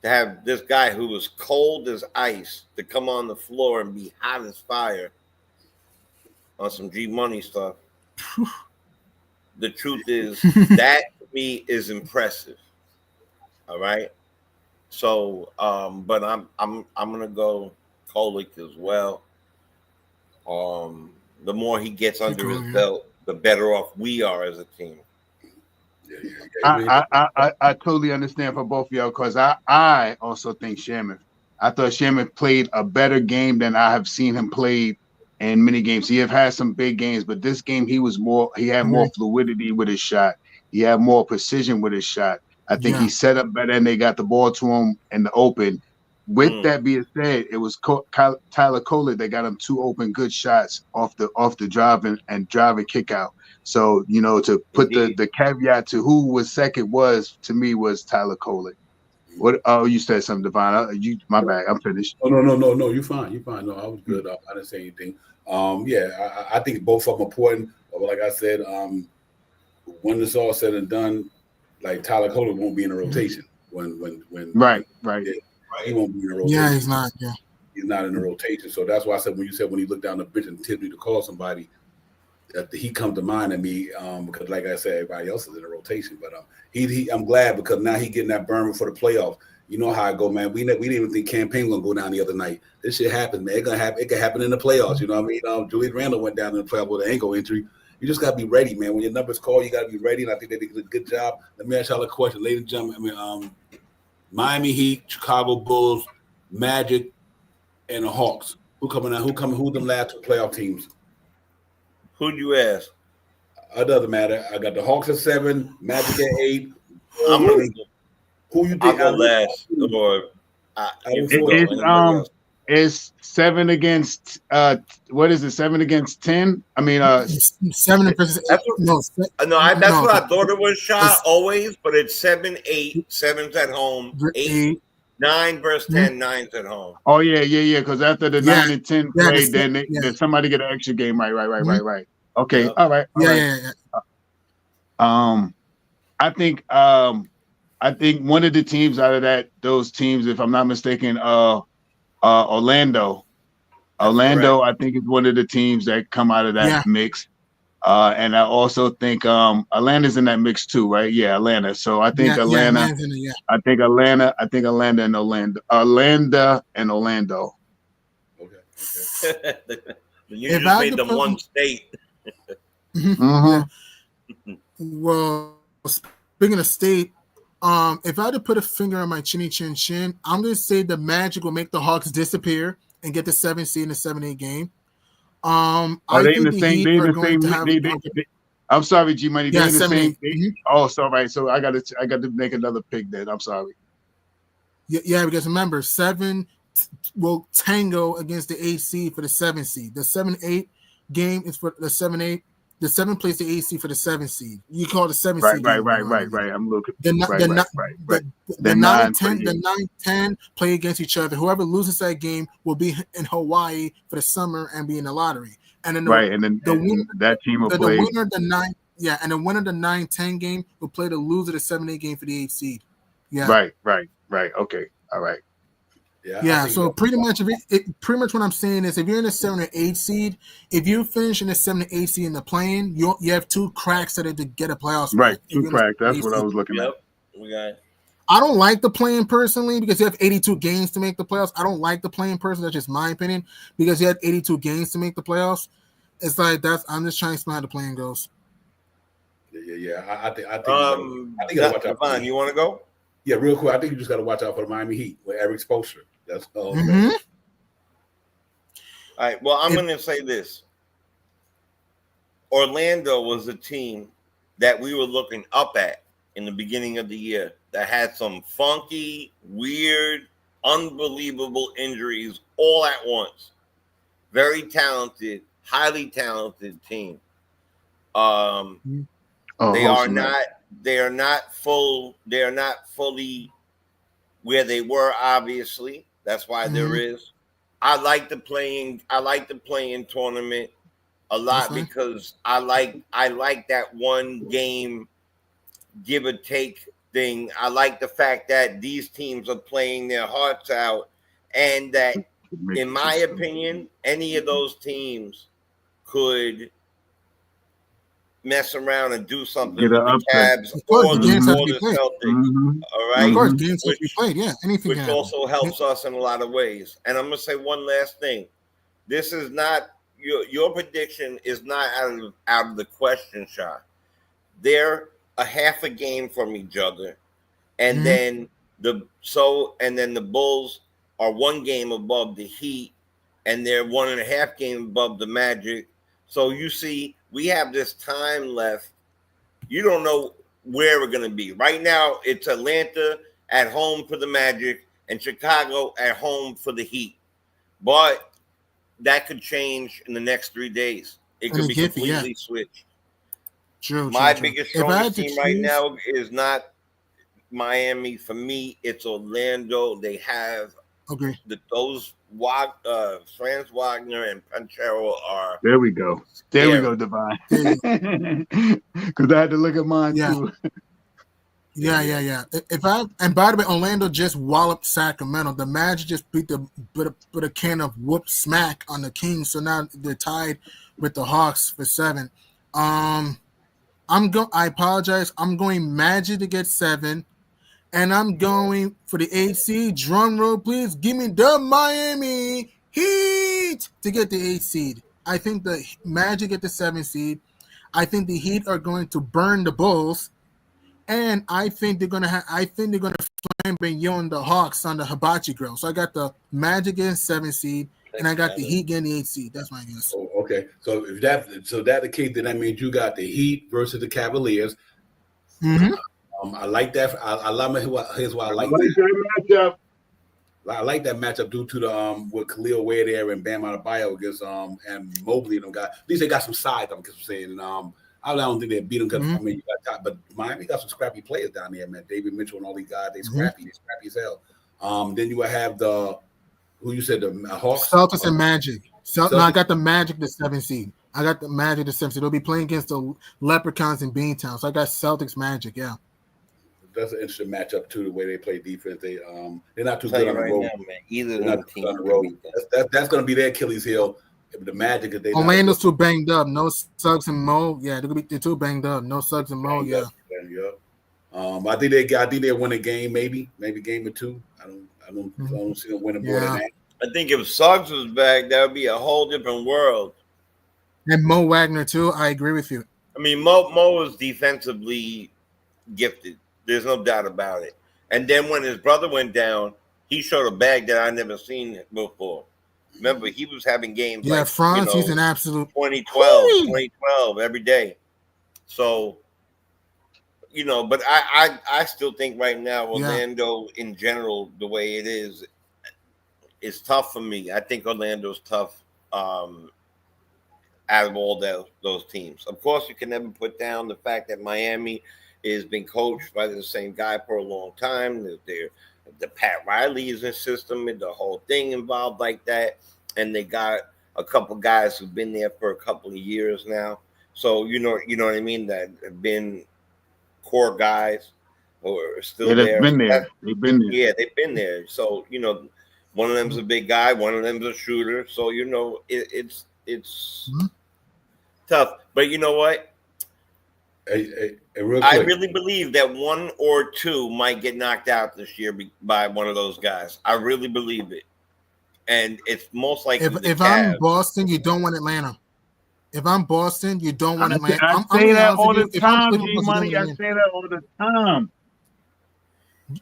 To have this guy who was cold as ice to come on the floor and be hot as fire on some G Money stuff. The truth is that to me is impressive. All right. So, but I'm gonna go Kolek as well. The more he gets under his belt, the better off we are as a team. I totally understand for both of y'all, because I also think Shaman. I thought Shaman played a better game than I have seen him play in many games. He have had some big games, but this game he had more fluidity with his shot. He had more precision with his shot. I think he set up better, and they got the ball to him in the open. With that being said, it was Tyler Kolek that got him 2 open good shots off the drive and kick out. So, you know, to put the caveat to who was second was Tyler Kolek. What? Oh, you said something, Divine. My bad. I'm finished. Oh, no. You're fine. No, I was good. I didn't say anything. I think both of them are important. But like I said, when it's all said and done, like Tyler Kolek won't be in a rotation when right. He won't be in a rotation. Yeah, he's not. Yeah, he's not in the rotation. So that's why I said when he looked down the bench and tipped me to call somebody, that he come to mind at me because, like I said, everybody else is in the rotation. But I'm glad because now he getting that burn for the playoffs. You know how I go, man. We didn't even think Campaign was gonna go down the other night. This shit happens, man. It can happen in the playoffs. You know what I mean? Julius Randle went down in the playoffs with an ankle injury, You just got to be ready, man. When your number's called, you got to be ready, and I think they did a good job. Let me ask y'all a question, ladies and gentlemen. Miami Heat, Chicago Bulls, Magic, and the Hawks. Who's them last two playoff teams? Who'd you ask? It doesn't matter. I got the Hawks at 7, Magic at 8. I'm gonna. Who you think? I'll go last. Or it's 7 against what is it? 7 against 10? I mean 7 versus 8. That's what I thought it was shot always, but it's 7-8. 7's at home. 8, 9 versus 10. 9's at home. Oh yeah. Because after the 9 and 10 play, then somebody get an extra game. Right. Okay. Yeah. All right. Yeah. I think one of the teams out of those teams, if I'm not mistaken, Orlando. Orlando, I think, is one of the teams that come out of that mix. And I also think Atlanta's in that mix too, right? Yeah, Atlanta. So I think Atlanta. I think Atlanta and Orlando. Okay. You just made them one state. Well, speaking of state, if I had to put a finger on my chinny chin chin, I'm going to say the Magic will make the Hawks disappear and get the 7th seed in the 7-8 game. Are they in the same? I'm sorry, G Money. They're in the same. Oh, so right. So I got to make another pick then. I'm sorry. Yeah, because remember, 7 will tango against the 8 seed for the 7th seed. The 7-8 game is for the 7-8. The 7 plays the 8 seed for the 7th seed. You call it the 7th seed. Right. I'm looking. The 9-10 play against each other. Whoever loses that game will be in Hawaii for the summer and be in the lottery. And then that team will play. The winner of the 9, and the winner of the 9-10 game will play the loser of the 7-8 game for the 8 seed. Yeah. Right. Okay. All right. Yeah. So pretty much what I'm saying is, if you're in the 7 or 8 seed, if you finish in the 7 or 8 seed in the play-in, you have 2 cracks at it to get a playoff. Right, 2 cracks. That's what I was looking at. I don't like the play-in personally because you have 82 games to make the playoffs. I don't like the play-in personally. That's just my opinion, because you have 82 games to make the playoffs. It's like I'm just trying to see how the play-in goes. Yeah. I think. Fine. You want to go? Yeah, real quick. I think you just got to watch out for the Miami Heat with Eric Spoelstra. That's all. Mm-hmm. All right. Well, I'm going to say this. Orlando was a team that we were looking up at in the beginning of the year that had some funky, weird, unbelievable injuries all at once. Very talented, highly talented team. They are not fully where they were, obviously. That's why there is. I like the playing tournament a lot because I like that one game give or take thing. I like the fact that these teams are playing their hearts out, and that, in my opinion, any of those teams could mess around and do something with the Cavs or the Celtics. All right. Of course, games have to be played. Yeah, anything. Which also helps us in a lot of ways. And I'm gonna say one last thing. This is not your prediction is not out of the question, Shah. They're a half a game from each other, and then the Bulls are 1 game above the Heat, and they're 1.5 games above the Magic. So you see, we have this time left. You don't know where we're going to be. Right now, it's Atlanta at home for the Magic and Chicago at home for the Heat. But that could change in the next 3 days. It could be completely switched. True. My biggest strongest team right now is not Miami. For me, it's Orlando. They have those Franz Wagner and Panchero are. There we go. There we go, Divine. Because I had to look at mine too. Yeah. And by the way, Orlando just walloped Sacramento. The Magic just put a can of whoop smack on the Kings. So now they're tied with the Hawks for 7. I apologize. I'm going Magic to get 7. And I'm going for the 8 seed. Drum roll, please. Give me the Miami Heat to get the 8 seed. I think the Magic get the 7 seed. I think the Heat are going to burn the Bulls, and I think they're gonna flambe the Hawks on the hibachi grill. So I got the Magic getting 7 seed, and I got the Heat getting the 8 seed. That's my guess. Oh, okay, so if that the case, then that means you got the Heat versus the Cavaliers. Mm-hmm. I like that. I love it. Here's why I like that matchup. I like that matchup due to the with Khalil Ware there and Bam Adebayo against and Mobley and them guys. At least they got some size. I'm saying. And I don't think they beat them because I mean you got top, but Miami got some scrappy players down there, man. David Mitchell and all these guys. They scrappy. They scrappy as hell. Then you would have the who you said the Hawks, Celtics and Magic. No, I got the Magic the 7 seed. I got the Magic the 7 seed. They'll be playing against the Leprechauns in Beantown. So I got Celtics Magic. Yeah. That's an interesting matchup too. The way they play defense, they're not too good on the road. Now, man, either of them teams on the road. That's going to be their Achilles heel. The Magic is they. Orlando's too banged up. No Suggs and Mo. Yeah, they're too banged up. No Suggs and Mo. Yeah. I think they win a game, maybe game or two. I don't see them winning more than that. I think if Suggs was back, that would be a whole different world. And Mo Wagner too. I agree with you. I mean, Mo is defensively gifted. There's no doubt about it. And then when his brother went down, he showed a bag that I never seen before. Remember, he was having games like Franz, he's an absolute 2012 every day. So, but I still think right now Orlando in general, the way it is tough for me. I think Orlando's tough out of all those teams. Of course, you can never put down the fact that Miami has been coached by the same guy for a long time. The Pat Riley is in system and the whole thing involved like that. And they got a couple guys who've been there for a couple of years now. So, you know what I mean? That have been core guys or are still there. They've been there. Yeah, they've been there. So, one of them's a big guy. One of them's a shooter. So, it's tough. But you know what? I really believe that one or two might get knocked out this year by one of those guys. I really believe it. And it's most likely if I'm Boston, you don't want Atlanta. If I'm Boston, you don't want Atlanta. I say that all the time, G-Money. I say that all the time.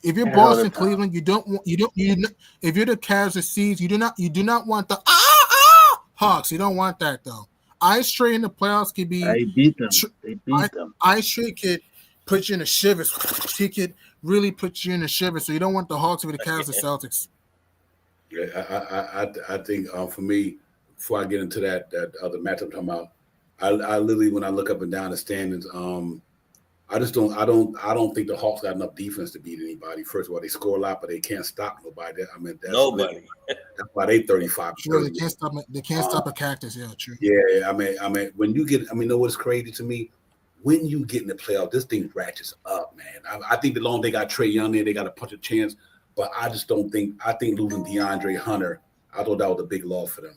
If you're Boston, Cleveland, if you're the Cavs or Seeds, you do not want the Hawks. You don't want that though. Ice Tray in the playoffs could be. They beat them. Ice Tray could put you in the shivers. He could really put you in the shivers. So you don't want the Hawks or the Cavs or Celtics. Yeah, I think for me, before I get into that other matchup I'm talking about, I literally when I look up and down the standings, I don't think the Hawks got enough defense to beat anybody. First of all, they score a lot, but they can't stop nobody. I mean, nobody. That's why they 35. Sure, they can't stop. They can't stop a cactus. Yeah, true. Yeah, I mean, when you get, know what's crazy to me? When you get in the playoff, this thing ratchets up, man. I think the long they got Trae Young there, they got a punch of chance, but I just don't think. I think losing DeAndre Hunter, I thought that was a big loss for them.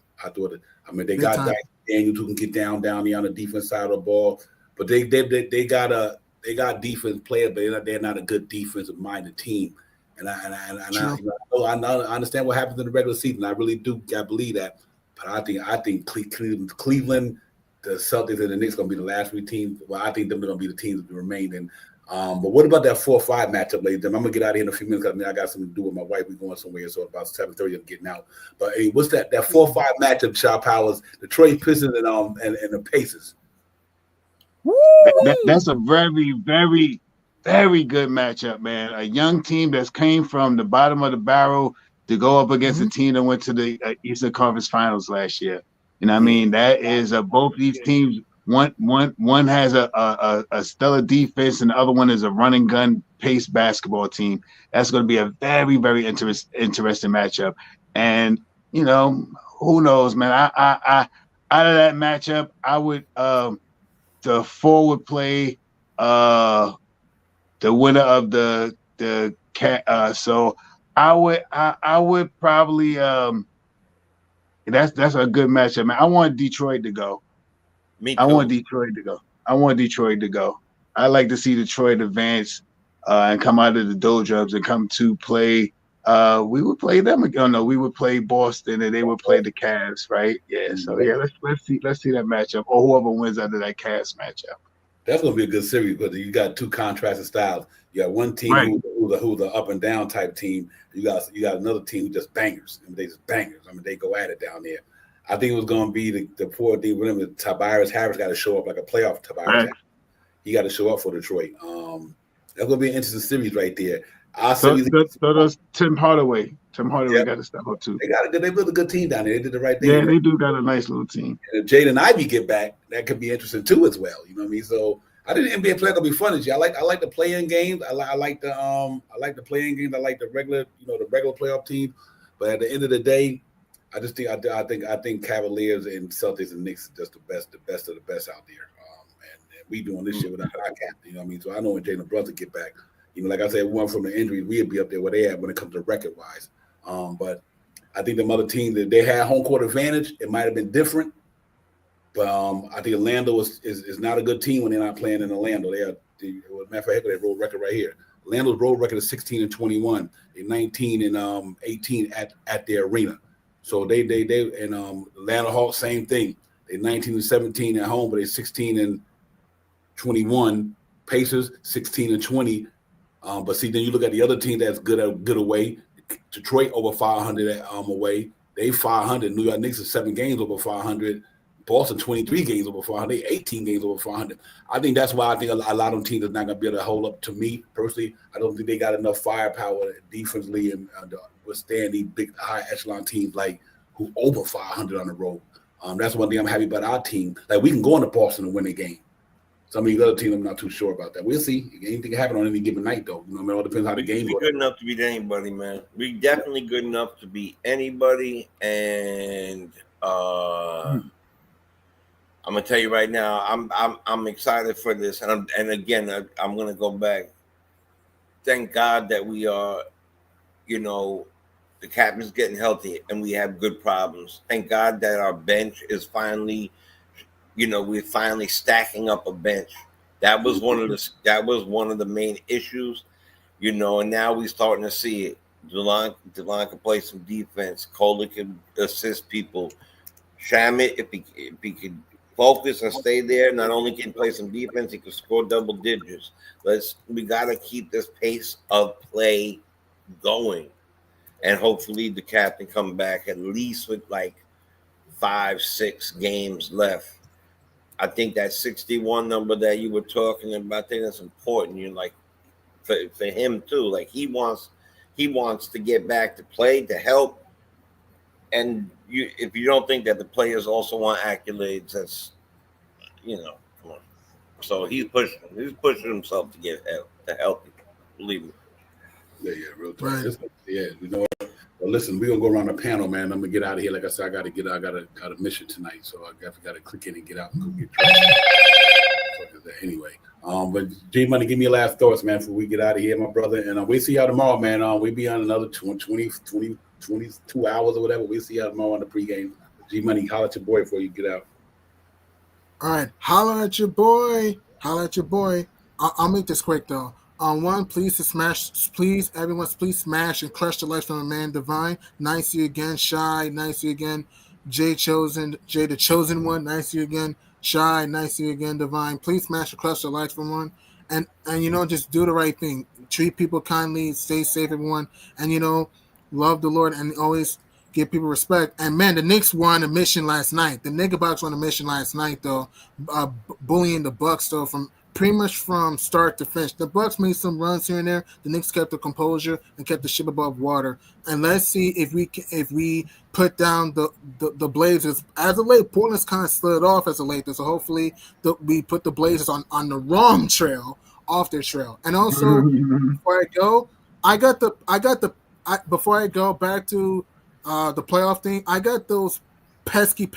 They got Daniels who can get down there on the defense side of the ball, but they got defense players, but they're not a good defensive minded team. And I understand what happens in the regular season. I really do. I believe that. But I think Cleveland, the Celtics, and the Knicks going to be the last three teams. Well, I think them are going to be the teams that remain. And but what about that 4-5 matchup, ladies? I'm going to get out of here in a few minutes because I got something to do with my wife. We're going somewhere, so about 7:30 I'm getting out. But hey, what's that 4-5 matchup, Shaw Powers, the Detroit Pistons and the Pacers? That's a very, very, very good matchup, man. A young team that's came from the bottom of the barrel to go up against a team that went to the Eastern Conference Finals last year. You know what I mean? That is both these teams. One has a stellar defense, and the other one is a running gun pace basketball team. That's going to be a very, very interesting matchup. And who knows, man? I out of that matchup, I would the forward play the winner of the cat. So I would probably that's a good matchup, man. I want Detroit to go. Me too. I want Detroit to go. I like to see Detroit advance and come out of the doldrums and come to play we would play them again. No, we would play Boston, and they would play the Cavs, right? Yeah. So yeah, let's see that matchup, or whoever wins out of that Cavs matchup. That's gonna be a good series because you got two contrasting styles. You got one team Right. who's the up and down type team. You got another team who just bangers. I mean, they just bangers. I mean, they go at it down there. I think it was gonna be the poor thing with him. Tobias Harris got to show up like a playoff Tobias Right. Harris. He got to show up for Detroit. That's gonna be an interesting series right there. So does Tim Hardaway. Tim Hardaway got to step up too. They built a good team down there. They did the right thing. Yeah, they do got a nice little team. And if Jaden Ivey get back, that could be interesting too as well. You know what I mean? So I think the NBA play gonna be fun this year. I like the play-in games. I like the play-in games. I like the regular playoff team. But at the end of the day, I just think I think Cavaliers and Celtics and Knicks are just the best of the best out there. And we doing this shit without our captain. You know what I mean? So I know when Jalen Brunson get back, you know, like I said, one from the injury, we'd be up there where they at when it comes to record wise. But I think the other teams that they had home court advantage, it might have been different. But I think Orlando is not a good team when they're not playing in Orlando. Matter of fact, they road record right here. Orlando's road record is 16-21. They're 19-18 at their arena. So they and Atlanta Hawks, same thing. They're 19-17 at home, but they're 16-21. Pacers 16-20. But see, then you look at the other team that's good away. Detroit over 500 away. They 500. New York Knicks is 7 games over 500. Boston 23 games over 500. They 18 games over 500. I think that's why I think a lot of them teams are not going to be able to hold up. To me personally, I don't think they got enough firepower defensively and withstand these big high echelon teams like who over 500 on the road. That's one thing I'm happy about our team. Like we can go into Boston and win a game. Some of these other teams, I'm not too sure about that. We'll see. Anything can happen on any given night, though. You know, it all depends how the game goes. We're good enough to beat anybody, man. We're definitely good enough to beat anybody. And I'm gonna tell you right now, I'm excited for this. And again, I'm gonna go back. Thank God that we are, you know, the captain's getting healthy and we have good problems. Thank God that our bench is finally. You know, we're finally stacking up a bench. That was one of the main issues, you know, and now we're starting to see it. Delon can play some defense. Kohler can assist people. Shamit, if he can focus and stay there, not only can he play some defense, he can score double digits. We gotta keep this pace of play going. And hopefully the captain come back at least with like 5-6 games left. I think that 61 number that you were talking about, I think that's important. You're like for him too. Like he wants to get back to play, to help. And if you don't think that the players also want accolades, that's come on. So he's pushing himself to get healthy. Believe me. Yeah, real talk. Right. Yeah, you know what? Well, listen, we're gonna go around the panel, man. I'm gonna get out of here. Like I said, I got a mission tonight, so I got to click in and get out and go get dressed. Anyway, but G Money, give me your last thoughts, man, before we get out of here, my brother. And we'll see y'all tomorrow, man. We'll be on another 22 hours or whatever. We'll see y'all tomorrow on the pregame. G Money, holler at your boy before you get out. All right, holler at your boy. I'll make this quick though. One, please everyone smash and crush the life from a man divine. Nice you again, Shy. Nice you again, Jay the chosen one. Nice you again, Shy. Nice you again, divine. Please smash and crush the life from one, and just do the right thing. Treat people kindly. Stay safe, everyone, and love the Lord and always give people respect. And man, the Knicks won a mission last night. The Nigga Box won a mission last night though, bullying the Bucks though from. Pretty much from start to finish. The Bucks made some runs here and there. The Knicks kept the composure and kept the ship above water. And let's see if we put down the Blazers. As of late, Portland's kind of slid off as of late. So hopefully we put the Blazers on the wrong trail, off their trail. And also, before I go, before I go back to the playoff thing, I got those pesky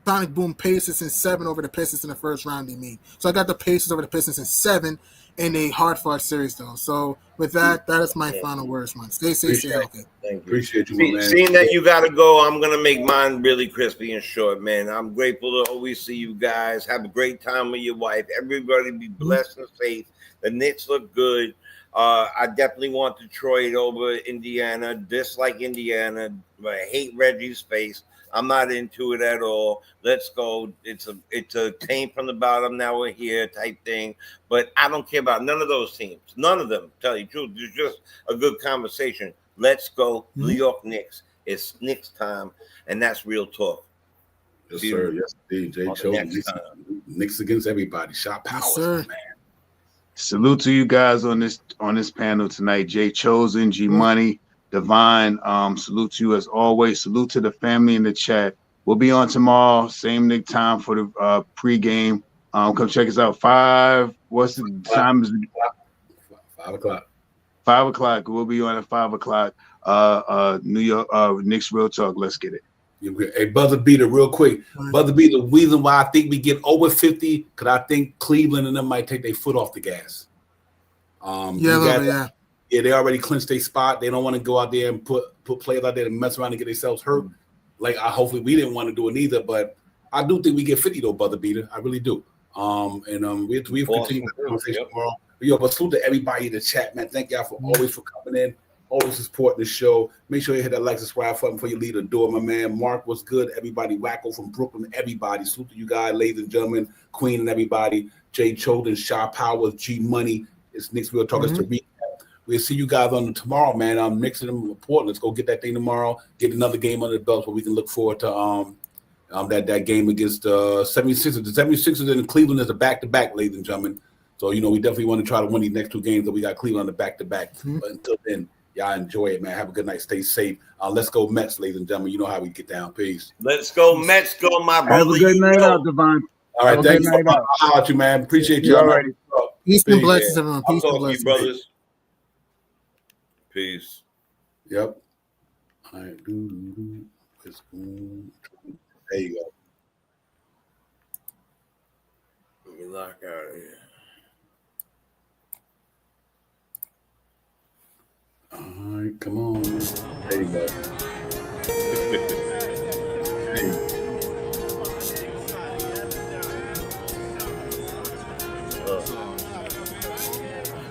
Sonic Boom Pacers in 7 over the Pistons in the first round they meet. So I got the Pacers over the Pistons in 7 in a hard-fought series, though. So with that is my final words, man. Stay safe, stay healthy. Thank you. Appreciate you, my man. Seeing that you got to go, I'm going to make mine really crispy and short, man. I'm grateful to always see you guys. Have a great time with your wife. Everybody be blessed and safe. The Knicks look good. I definitely want Detroit over Indiana. Dislike Indiana. I hate Reggie's face. I'm not into it at all. Let's go. It's a came from the bottom. Now we're here type thing. But I don't care about none of those teams. None of them. Tell you the truth. It's just a good conversation. Let's go. New York Knicks. It's Knicks time, and that's real talk. Yes, sir. Yes, indeed. Jay Chosen. Knicks against everybody. Shot power, sir. Man. Salute to you guys on this panel tonight. Jay Chosen, G Money, Divine. Salute to you as always. Salute to the family in the chat. We'll be on tomorrow, same Nick time for the pregame. Come check us out. 5. What's the time? 5 o'clock. 5 o'clock. We'll be on at 5 o'clock. New York Knicks Real Talk. Let's get it. Hey, Brother Beater, real quick. Brother Beater, the reason why I think we get over 50, because I think Cleveland and them might take their foot off the gas. Yeah, they already clinched their spot. They don't want to go out there and put players out there and mess around and get themselves hurt. Like, hopefully we didn't want to do it either, but I do think we get 50 though, Brother Beater. I really do. We've continued the conversation tomorrow. But salute to everybody in the chat, man. Thank y'all for always for coming in. Always supporting the show. Make sure you hit that like, subscribe button before you leave the door, my man. Mark, what's good? Everybody, Wacko from Brooklyn, everybody. Salute to you guys, ladies and gentlemen, Queen and everybody. Jay Choden, Shaw Powers, G Money. It's Knicks Real Talk. To recap. We'll see you guys on tomorrow, man. Mixing them report. Let's go get that thing tomorrow. Get another game under the belt so we can look forward to that game against 76ers. The 76ers in Cleveland is a back-to-back, ladies and gentlemen. So, we definitely want to try to win these next 2 games that we got Cleveland on the back-to-back. But until then, y'all enjoy it, man. Have a good night. Stay safe. Let's go Mets, ladies and gentlemen. You know how we get down. Peace. Let's go Mets. Go, my brother. Have a good night out, Divine. All right, thank you. I'll holler at you, man. Appreciate you. Alrighty. Peace and blessings, everyone. Peace and I'll talk to blessings. you, brothers. Peace. Yep. All right. There you go. Let me lock out of here. All right, come on. There you go.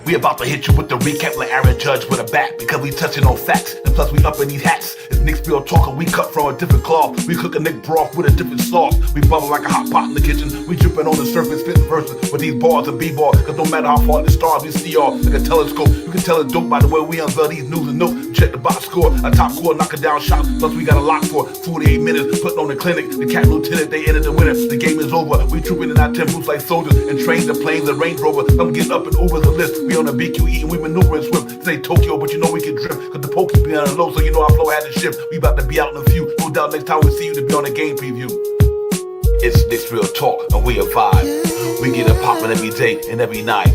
We about to hit you with the recap like Aaron Judge with a bat, because we touching on facts, and plus we up in these hats. It's Knicks Real Talk, we cut from a different cloth. We cook a Nick broth with a different sauce. We bubble like a hot pot in the kitchen. We dripping on the surface, spitting verses with these bars and b-ball. Cause no matter how far the stars we see all like a telescope. You can tell it's dope by the way we unveil these news and notes. Check the box score, a top score, knocking down shots. Plus we got a lock for 48 minutes, putting on the clinic. The Cat Lieutenant, they entered the winner. The game is over. We trooping in our temples like soldiers and train the planes and Range Rover. I'm getting up and over the list. We on the BQE and we maneuvering swift. This ain't Tokyo, but we can drift. Cause the pokey be on the low, so our flow had to shift. We about to be out in a few. No doubt next time we see you to be on the game preview. It's Knicks Real Talk and we a vibe. We get it poppin' every day and every night.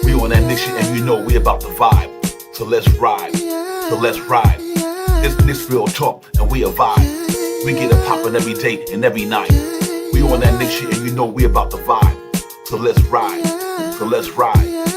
We on that Knicks shit and we about the vibe. So let's ride. It's Knicks Real Talk and we a vibe. We get it poppin' every day and every night. We on that Knicks shit and we about the vibe. So let's ride.